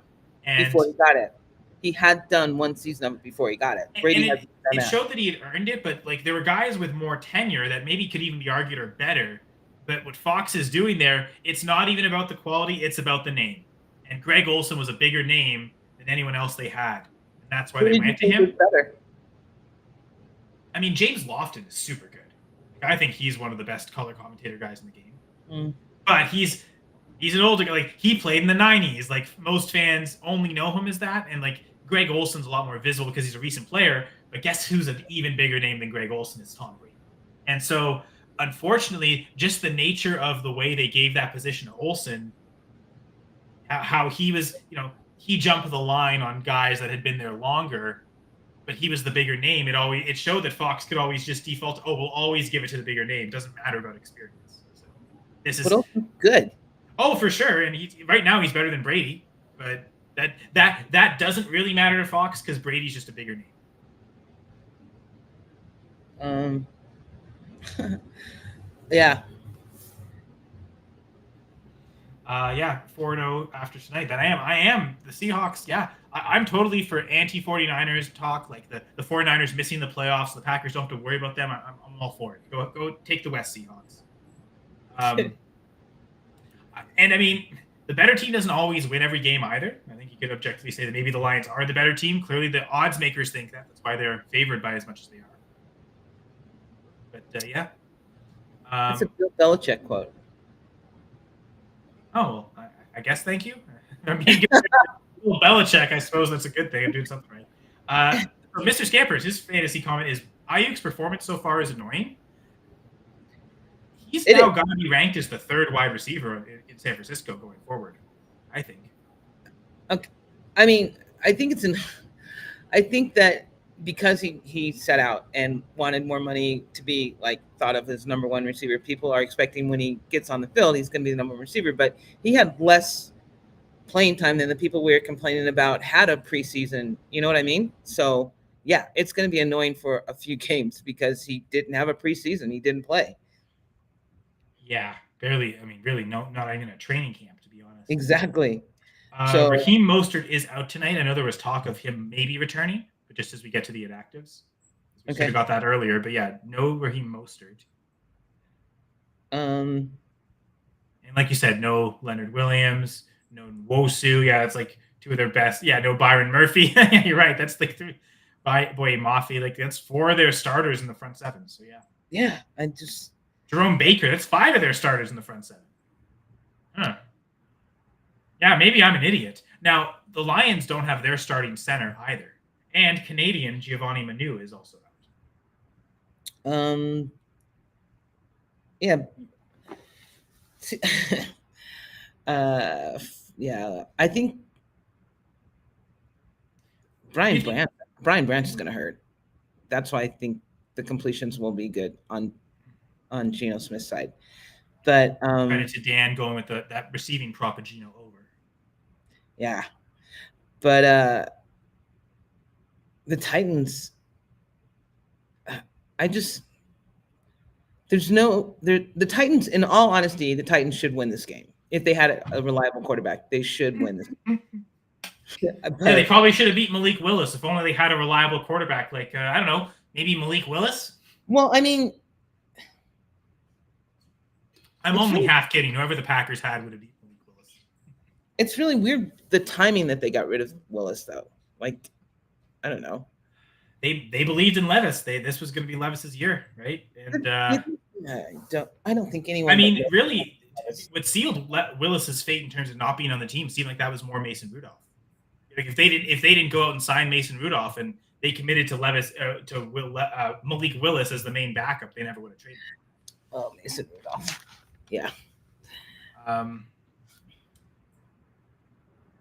And before he got it, he had done 1 season of it before he got it. Brady it showed that he had earned it, but like there were guys with more tenure that maybe could even be argued are better. But what Fox is doing there, it's not even about the quality; it's about the name. And Greg Olson was a bigger name than anyone else they had, and that's why they went to him. Better? I mean, James Lofton is super good. Like, I think he's one of the best color commentator guys in the game. But he's an older guy. Like he played in the '90s. Like most fans only know him as that, and like Greg Olson's a lot more visible because he's a recent player. But guess who's an even bigger name than Greg Olson is Tom Brady. And so, unfortunately, just the nature of the way they gave that position to Olson, how he was, he jumped the line on guys that had been there longer, but he was the bigger name. It showed that Fox could always just default, we'll always give it to the bigger name. It doesn't matter about experience. So this is good. Oh, for sure. And right now he's better than Brady, but that doesn't really matter to Fox because Brady's just a bigger name. Yeah. 4-0 after tonight. Then I am the Seahawks. Yeah, I'm totally for anti-49ers talk. Like the 49ers missing the playoffs, the Packers don't have to worry about them. I'm all for it. Go take the West Seahawks. And I mean, the better team doesn't always win every game either. I think you could objectively say that maybe the Lions are the better team. Clearly, the odds makers think that. That's why they're favored by as much as they are. But yeah. It's a Bill Belichick quote. Oh, well, I guess thank you. I mean, Belichick, I suppose that's a good thing. I'm doing something right. For Mr. Scampers, his fantasy comment is Ayuk's performance so far is annoying. He's now going to be ranked as the 3rd wide receiver in San Francisco going forward, I think. Okay. I mean, I think that because he set out and wanted more money to be like thought of as number 1 receiver, people are expecting when he gets on the field, he's going to be the number 1 receiver, but he had less playing time than the people we were complaining about had a preseason. You know what I mean? So yeah, it's going to be annoying for a few games because he didn't have a preseason. He didn't play. Yeah, barely. I mean, really, not even a training camp, to be honest. Exactly. So Raheem Mostert is out tonight. I know there was talk of him maybe returning, but just as we get to the inactives, we should have okay. got that earlier. But yeah, no Raheem Mostert. Um. And like you said, no Leonard Williams, no Nwosu. Yeah, it's like two of their best. Yeah, no Byron Murphy. Yeah, you're right. That's like three. Boy, Mafi. Like that's four of their starters in the front seven. So yeah. Yeah, I just Jerome Baker. That's five of their starters in the front seven. Huh. Yeah, maybe I'm an idiot. Now the Lions don't have their starting center either, and Canadian Giovanni Manu is also um. Yeah. Yeah. I think Brian Branch is going to hurt. That's why I think the completions will be good on Geno Smith's side. But credit to Dan going with that receiving prop of Geno over. Yeah. But the Titans, I just the Titans, in all honesty, the Titans should win this game. If they had a reliable quarterback, they should win this game. Yeah, they probably should have beat Malik Willis if only they had a reliable quarterback. Like I don't know, maybe Malik Willis. Well, I mean, I'm only half kidding. Whoever the Packers had would have beat Malik Willis. It's really weird the timing that they got rid of Willis, though. Like, I don't know. They believed in Levis. This was going to be Levis's year, right? And I don't think anyone. I mean, really, what sealed Willis's fate in terms of not being on the team seemed like that was more Mason Rudolph. Like if they didn't go out and sign Mason Rudolph and they committed to Malik Willis as the main backup, they never would have traded him. Oh, Mason Rudolph. Yeah.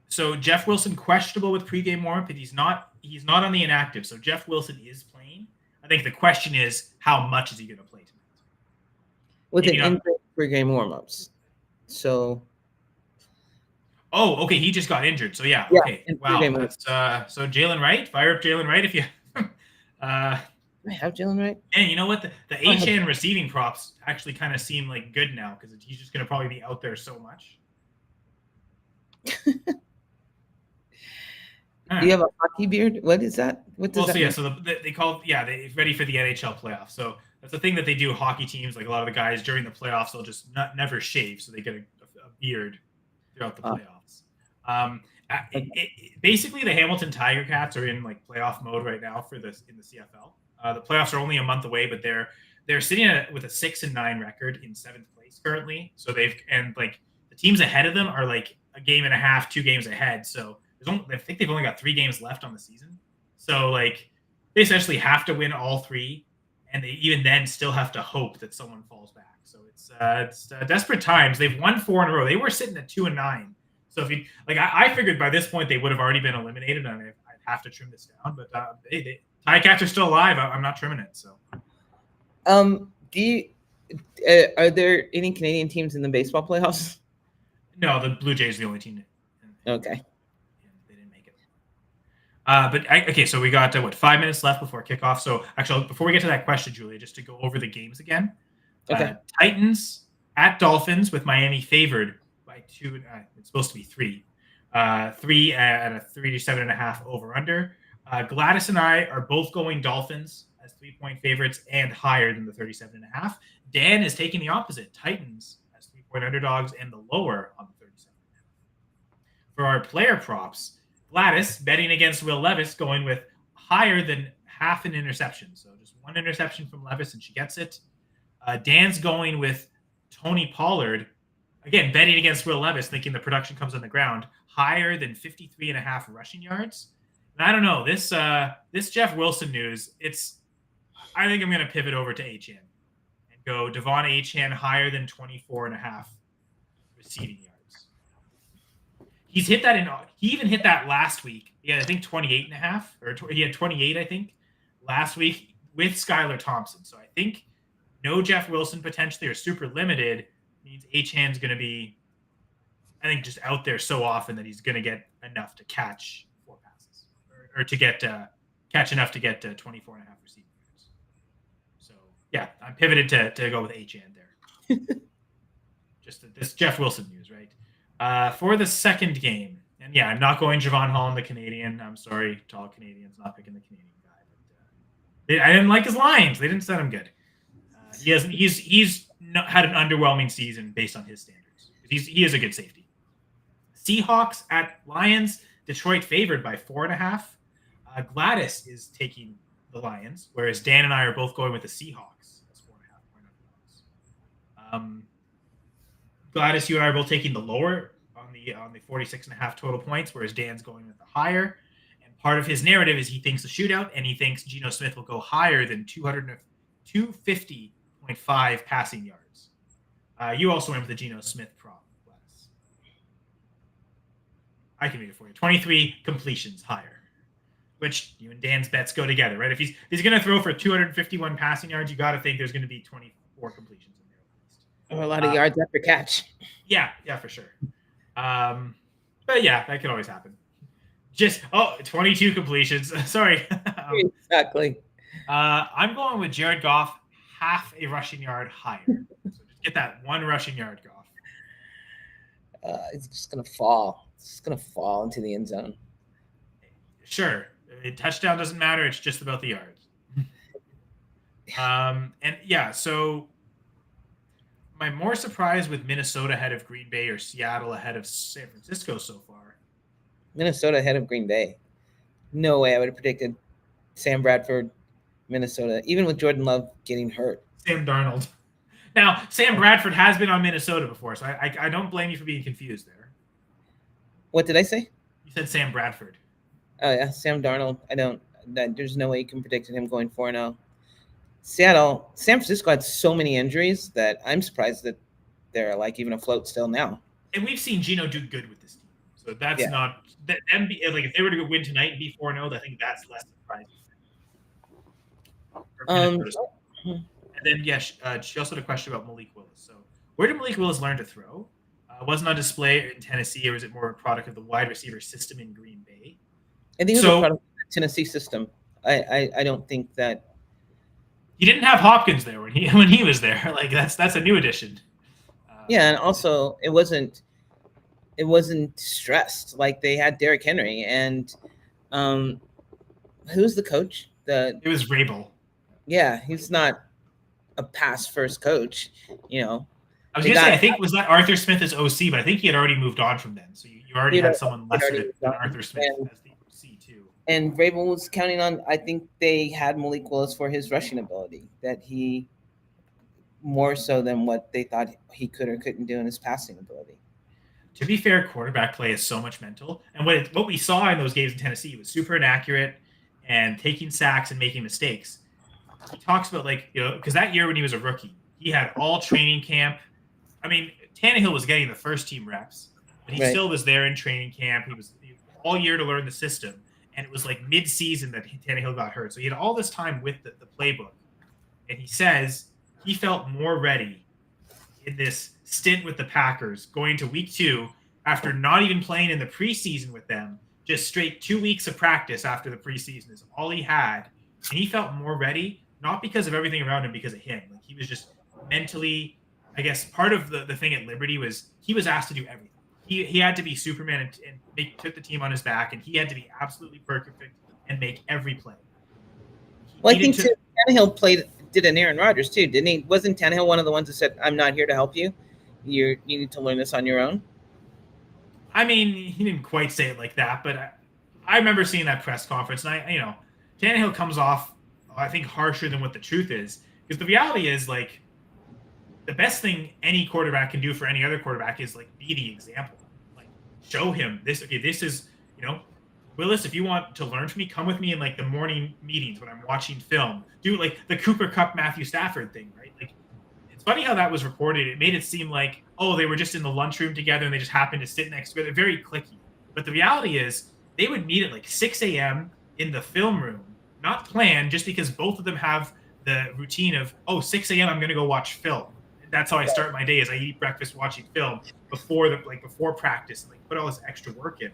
So Jeff Wilson questionable with pregame warm-up, but he's not on the inactive. So Jeff Wilson is playing. I think the question is how much is he going to play tonight? With an injury pregame warm-ups. So. Oh, okay. He just got injured. So yeah. Okay. Wow. That's so Jalen Wright. Fire up Jalen Wright if you. I have Jalen Wright. And you know what? The HN receiving props actually kind of seem like good now because he's just going to probably be out there so much. Do you have a hockey beard? What is that? What does that mean? So they call they're ready for the NHL playoffs. So that's the thing that they do. Hockey teams, like a lot of the guys during the playoffs, they'll just never shave, so they get a beard throughout the playoffs. Basically, the Hamilton Tiger Cats are in like playoff mode right now in the CFL. The playoffs are only a month away, but they're sitting with a 6-9 record in 7th place currently. So the teams ahead of them are like a game and a half, 2 games ahead. So I think they've only got 3 games left on the season. So like they essentially have to win all 3, and they even then still have to hope that someone falls back. So it's desperate times. They've won 4 in a row. They were sitting at 2-9. So if you I figured by this point they would have already been eliminated, and I'd have to trim this down. But Ticats are still alive. I'm not trimming it. So, are there any Canadian teams in the baseball playoffs? No, the Blue Jays are the only team. Okay. They didn't make it. So we got 5 minutes left before kickoff. So actually, before we get to that question, Julia, just to go over the games again. Okay. Titans at Dolphins with Miami favored by 2. It's supposed to be 3. 3 at a 37.5 over under. Gladys and I are both going Dolphins as 3-point favorites and higher than the 37.5. Dan is taking the opposite. Titans as 3-point underdogs and the lower on the 37.5. For our player props, Gladys betting against Will Levis going with higher than half an interception. So just 1 interception from Levis and she gets it. Dan's going with Tony Pollard, again, betting against Will Levis, thinking the production comes on the ground, higher than 53.5 rushing yards. And I don't know, this Jeff Wilson news, I think I'm going to pivot over to HN and go Devon HN higher than 24.5 receiving yards. He's hit that he even hit that last week. He had, I think, 28.5, or he had 28, I think, last week with Skylar Thompson. So I think no Jeff Wilson potentially, or super limited, means HN's going to be, I think, just out there so often that he's going to get enough to catch 4 passes, or to get catch enough to get 24.5 receiving yards. So yeah, I'm pivoted to go with HN there. just this Jeff Wilson news, right? For the second game, and yeah, I'm not going Javon Holland, the Canadian. I'm sorry to all Canadians, not picking the Canadian guy. But, I didn't like his lines. They didn't set him good. He hasn't. He's not, had an underwhelming season based on his standards. He is a good safety. Seahawks at Lions. Detroit favored by 4.5. Gladys is taking the Lions, whereas Dan and I are both going with the Seahawks as 4.5 point underdogs. Gladys, you and I are both taking the lower on the 46.5 total points, whereas Dan's going with the higher. And part of his narrative is he thinks a shootout, and he thinks Geno Smith will go higher than 250.5 passing yards. You also went with the Geno Smith prop, Gladys. I can read it for you. 23 completions higher, which you and Dan's bets go together, right? If he's going to throw for 251 passing yards, you got to think there's going to be 24 completions in there at least. Or a lot of yards after catch. Yeah, for sure. But yeah, that could always happen. 22 completions. Sorry. Exactly. I'm going with Jared Goff, half a rushing yard higher. So just get that one rushing yard, Goff. It's just going to fall. It's just going to fall into the end zone. Sure. A touchdown doesn't matter. It's just about the yards. And yeah, so am I more surprised with Minnesota ahead of Green Bay or Seattle ahead of San Francisco so far? Minnesota ahead of Green Bay. No way I would have predicted Sam Bradford, Minnesota, even with Jordan Love getting hurt. Sam Darnold. Now, Sam Bradford has been on Minnesota before, so I don't blame you for being confused there. What did I say? You said Sam Bradford. Oh, yeah, Sam Darnold. There's no way you can predict him going 4-0. Seattle, San Francisco had so many injuries that I'm surprised that they're like even afloat still now. And we've seen Geno do good with this team. So that's not that them be, like if they were to win tonight and be 4-0, I think that's less surprising. And then she also had a question about Malik Willis. So where did Malik Willis learn to throw? Wasn't on display in Tennessee, or was it more a product of the wide receiver system in Green Bay? I think it was a product of the Tennessee system. I don't think that he didn't have Hopkins there when he was there. Like that's a new addition. And also it wasn't stressed. Like they had Derrick Henry and who's the coach? It was Vrabel. Yeah, he's not a pass first coach, I was going to say, I think was that Arthur Smith as OC, but I think he had already moved on from then. So you already had someone lesser than Arthur Smith as the OC too. And Vrabel was counting on, I think they had Malik Willis for his rushing ability, that he more so than what they thought he could or couldn't do in his passing ability. To be fair, quarterback play is so much mental. And what we saw in those games in Tennessee was super inaccurate and taking sacks and making mistakes. He talks about because that year when he was a rookie, he had all training camp. I mean, Tannehill was getting the first team reps, but he still was there in training camp. He was all year to learn the system. And it was like mid-season that Tannehill got hurt. So he had all this time with the playbook. And he says he felt more ready in this stint with the Packers going to week 2 after not even playing in the preseason with them. Just straight 2 weeks of practice after the preseason is all he had. And he felt more ready, not because of everything around him, because of him. Like he was just mentally, I guess part of the thing at Liberty was he was asked to do everything. He had to be Superman and took the team on his back, and he had to be absolutely perfect and make every play. I think Tannehill did an Aaron Rodgers too, didn't he? Wasn't Tannehill one of the ones that said, "I'm not here to help you. You need to learn this on your own"? I mean, he didn't quite say it like that, but I remember seeing that press conference, and Tannehill comes off, I think, harsher than what the truth is, because the reality is like, the best thing any quarterback can do for any other quarterback is like be the example. Like show him this. Okay, this is, Willis, if you want to learn from me, come with me in like the morning meetings when I'm watching film. Do like the Cooper Kupp, Matthew Stafford thing, right? Like it's funny how that was reported. It made it seem like, oh, they were just in the lunchroom together and they just happened to sit next to each other. Very cliquey. But the reality is they would meet at like 6 a.m. in the film room, not planned, just because both of them have the routine of, 6 a.m. I'm going to go watch film. That's how I start my day. Is I eat breakfast watching film before practice, and put all this extra work in.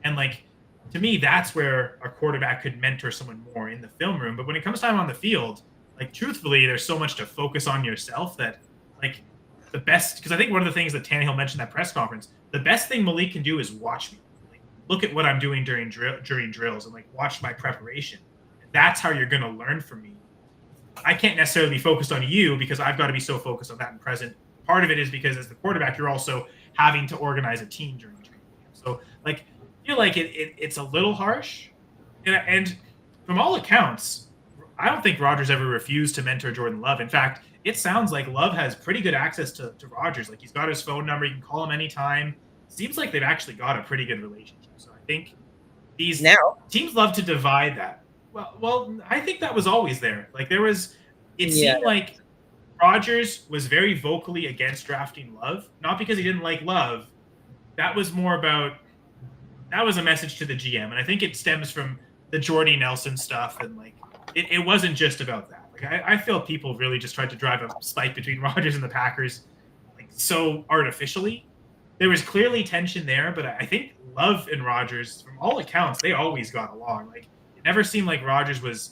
And to me, that's where a quarterback could mentor someone more in the film room. But when it comes time on the field, truthfully, there's so much to focus on yourself that the best, because I think one of the things that Tannehill mentioned at that press conference, the best thing Malik can do is watch me. Like, look at what I'm doing during drills and like watch my preparation. That's how you're going to learn from me. I can't necessarily be focused on you because I've got to be so focused on that in present. Part of it is because as the quarterback, you're also having to organize a team during training camp. So like, I feel like it's a little harsh. And from all accounts, I don't think Rodgers ever refused to mentor Jordan Love. In fact, it sounds like Love has pretty good access to Rodgers. Like he's got his phone number. You can call him anytime. Seems like they've actually got a pretty good relationship. So I think these teams love to divide that. Well, I think that was always there. Like it seemed like Rodgers was very vocally against drafting Love, not because he didn't like Love. That was a message to the GM, and I think it stems from the Jordy Nelson stuff, and like it wasn't just about that. Like I feel people really just tried to drive a spike between Rodgers and the Packers, like so artificially. There was clearly tension there, but I think Love and Rodgers, from all accounts, they always got along. Like it never seemed like Rodgers was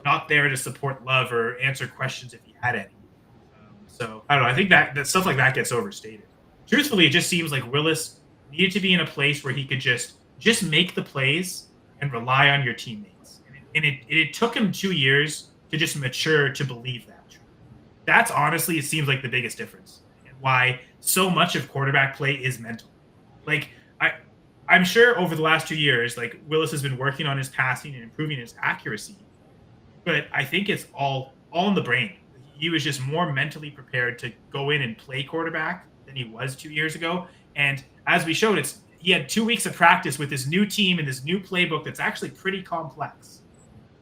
not there to support Love or answer questions if he had any. So I don't know. I think that stuff like that gets overstated. Truthfully, it just seems like Willis needed to be in a place where he could just make the plays and rely on your teammates. And it took him 2 years to just mature to believe that. That's honestly, it seems like the biggest difference and why so much of quarterback play is mental. Like I'm sure over the last 2 years, like Willis has been working on his passing and improving his accuracy, but I think it's all in the brain. He was just more mentally prepared to go in and play quarterback than he was 2 years ago. And as we showed, he had 2 weeks of practice with this new team and this new playbook that's actually pretty complex.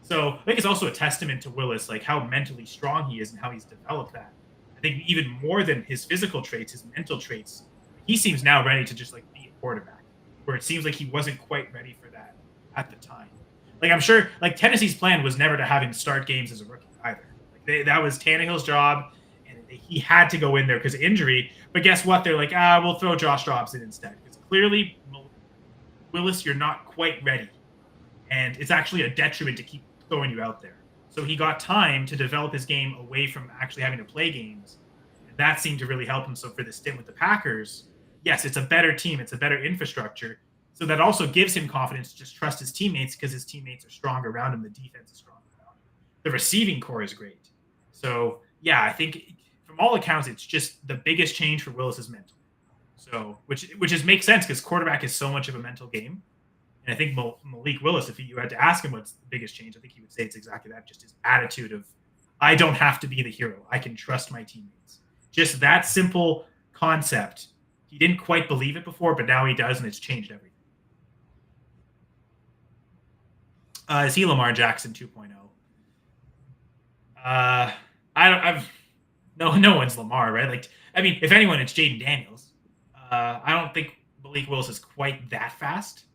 So I think it's also a testament to Willis, like how mentally strong he is and how he's developed that. I think even more than his physical traits, his mental traits, he seems now ready to just like be a quarterback, where it seems like he wasn't quite ready for that at the time. Like I'm sure, like Tennessee's plan was never to have him start games as a rookie either. Like that was Tannehill's job, and he had to go in there because of injury. But guess what? They're like, we'll throw Josh Dobbs in instead. Because clearly, Willis, you're not quite ready. And it's actually a detriment to keep throwing you out there. So he got time to develop his game away from actually having to play games. And that seemed to really help him. So for the stint with the Packers, yes, it's a better team. It's a better infrastructure. So that also gives him confidence to just trust his teammates because his teammates are strong around him. The defense is strong around him. The receiving core is great. So, yeah, I think from all accounts, it's just the biggest change for Willis is mental. So, which makes sense because quarterback is so much of a mental game. And I think Malik Willis, if you had to ask him what's the biggest change, I think he would say it's exactly that, just his attitude of, I don't have to be the hero. I can trust my teammates. Just that simple concept. He didn't quite believe it before, but now he does, and it's changed everything. Is he Lamar Jackson 2.0? No one's Lamar, right? Like, I mean, if anyone, it's Jaden Daniels. I don't think Malik Willis is quite that fast.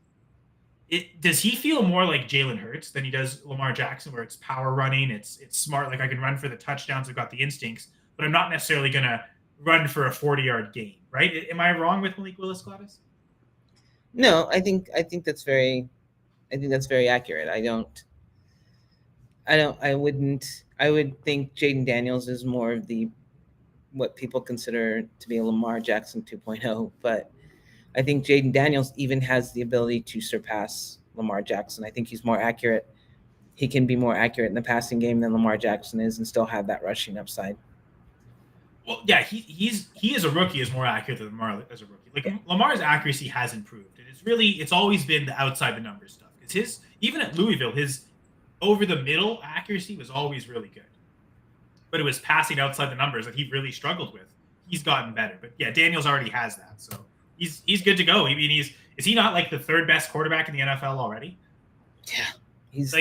Does he feel more like Jalen Hurts than he does Lamar Jackson, where it's power running, it's smart, like I can run for the touchdowns, I've got the instincts, but I'm not necessarily gonna run for a 40-yard gain, right? Am I wrong with Malik Willis, Gladys? No, I think that's very accurate. I would think Jaden Daniels is more of what people consider to be a Lamar Jackson 2.0, but I think Jaden Daniels even has the ability to surpass Lamar Jackson. I think he's more accurate. He can be more accurate in the passing game than Lamar Jackson is and still have that rushing upside. Well, yeah, he as a rookie is more accurate than Lamar as a rookie. Like Lamar's accuracy has improved, and it's always been the outside the numbers stuff. Because even at Louisville, his over the middle accuracy was always really good, but it was passing outside the numbers that he really struggled with. He's gotten better, but yeah, Daniels already has that, so he's good to go. I mean, is he not like the third best quarterback in the NFL already? Yeah, it's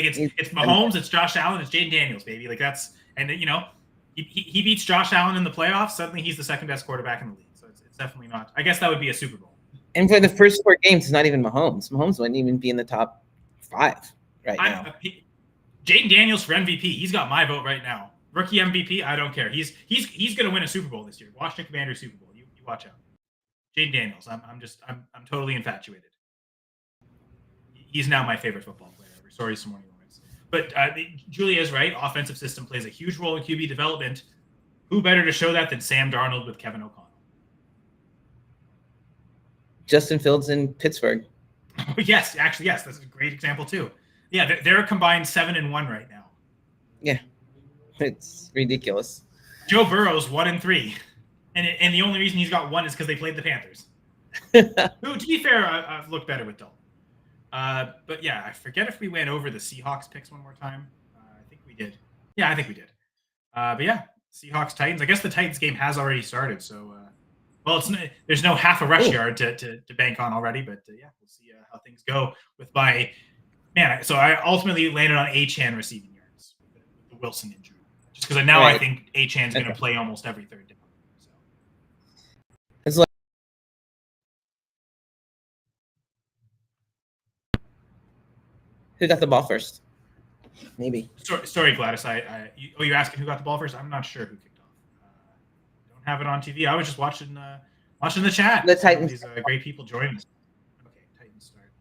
Mahomes, it's Josh Allen, it's Jaden Daniels, baby. Like that's, and you know, he beats Josh Allen in the playoffs. Suddenly, he's the second best quarterback in the league. So it's definitely not. I guess that would be a Super Bowl. And for the first 4 games, it's not even Mahomes. Mahomes wouldn't even be in the top 5 right now. Jaden Daniels for MVP. He's got my vote right now. Rookie MVP. I don't care. He's going to win a Super Bowl this year. Washington Commanders Super Bowl. You watch out. Jaden Daniels. I'm totally infatuated. He's now my favorite football player ever. Sorry, some morning moments. But Julia is right. Offensive system plays a huge role in QB development. who better to show that than Sam Darnold with Kevin O'Connell? Justin Fields in Pittsburgh. Yes, actually, yes. That's a great example too. Yeah, they're a combined 7-1 right now. Yeah, it's ridiculous. Joe Burrow's 1-3, and the only reason he's got 1 is because they played the Panthers. Who, to be fair, I've looked better with Dalton. But yeah, I forget if we went over the Seahawks picks one more time. I think we did. Yeah, I think we did. But yeah, Seahawks Titans. I guess the Titans game has already started. So, there's no half a rush yard to bank on already. But yeah, we'll see how things go with my man. So I ultimately landed on Achane receiving yards with the Wilson injury, just because now I think Achane's going to play almost every third down. So. It's like who got the ball first? Maybe. Sorry, Gladys. You're asking who got the ball first? I'm not sure who kicked off. Don't have it on TV. I was just watching the chat. The Titans. These great people joining us. Okay, Titans start.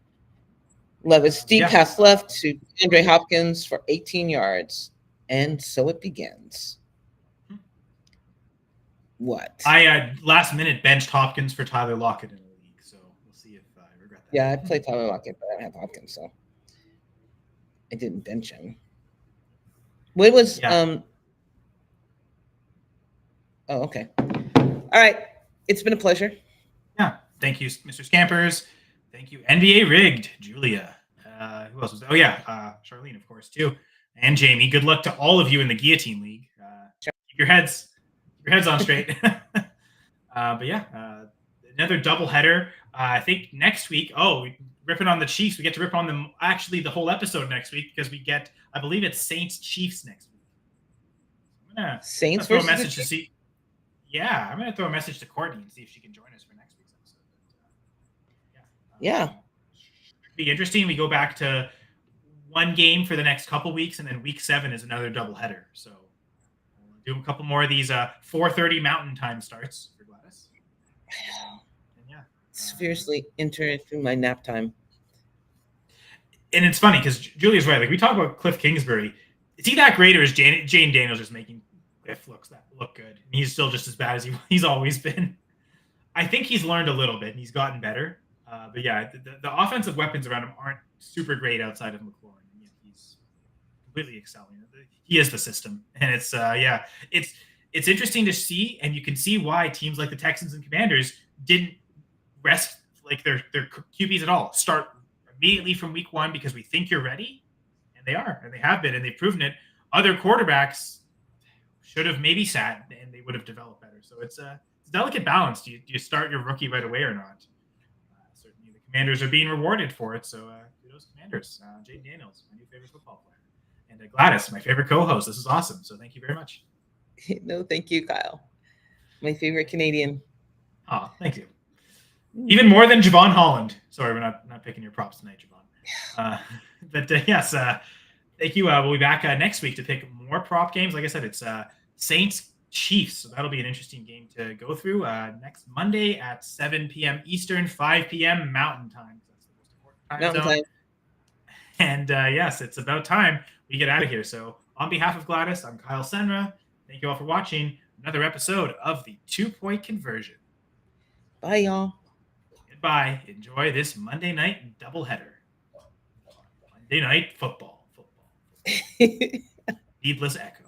Levis deep pass left to Andre Hopkins for 18 yards, and so it begins. What? I last minute benched Hopkins for Tyler Lockett in the league, so we'll see if I regret that. Yeah, I played Tyler Lockett, but I don't have Hopkins, so I didn't bench him. What was Oh, okay. All right. It's been a pleasure. Yeah. Thank you, Mr. Scampers. Thank you, NBA Rigged, Julia. Who else was there? Oh yeah, Charlene, of course, too, and Jamie. Good luck to all of you in the Guillotine League. Keep your heads on straight. But yeah, another doubleheader. I think next week. Oh, ripping on the Chiefs. We get to rip on them actually the whole episode next week because we get, I believe it's Saints Chiefs next week. I'm gonna throw a message to see. Yeah, I'm gonna throw a message to Courtney and see if she can join us for next week's episode. Yeah. It'd be interesting. We go back to one game for the next couple weeks, and then week 7 is another doubleheader. So we'll do a couple more of these 4:30 Mountain Time starts for Gladys. And yeah, seriously enter through my nap time. And it's funny because Julia's right. Like we talk about Cliff Kingsbury, is he that great, or is Jane Daniels just making Cliff look good? And he's still just as bad as he's always been. I think he's learned a little bit and he's gotten better. But yeah, the offensive weapons around him aren't super great outside of McLaurin. And yet he's completely excelling. He is the system, and it's it's interesting to see, and you can see why teams like the Texans and Commanders didn't rest like their QBs at all. Start immediately from week 1 because we think you're ready, and they are, and they have been, and they've proven it. Other quarterbacks should have maybe sat, and they would have developed better. So it's a delicate balance. Do you start your rookie right away or not? Certainly, the Commanders are being rewarded for it. So kudos, Commanders. Jane Daniels, my new favorite football player, and Gladys, my favorite co-host. This is awesome. So thank you very much. No, thank you, Kyle. My favorite Canadian. Oh, thank you. Even more than Javon Holland. Sorry, we're not picking your props tonight, Javon. But yes, thank you. We'll be back next week to pick more prop games. Like I said, it's Saints Chiefs, so that'll be an interesting game to go through next Monday at 7 p.m. Eastern, 5 p.m. Mountain Time. That's the most important time zone. And yes, it's about time we get out of here. So on behalf of Gladys, I'm Kyle Senra. Thank you all for watching another episode of the 2-Point Conversion. Bye, y'all. Goodbye. Enjoy this Monday night doubleheader. Monday night football. Needless echo.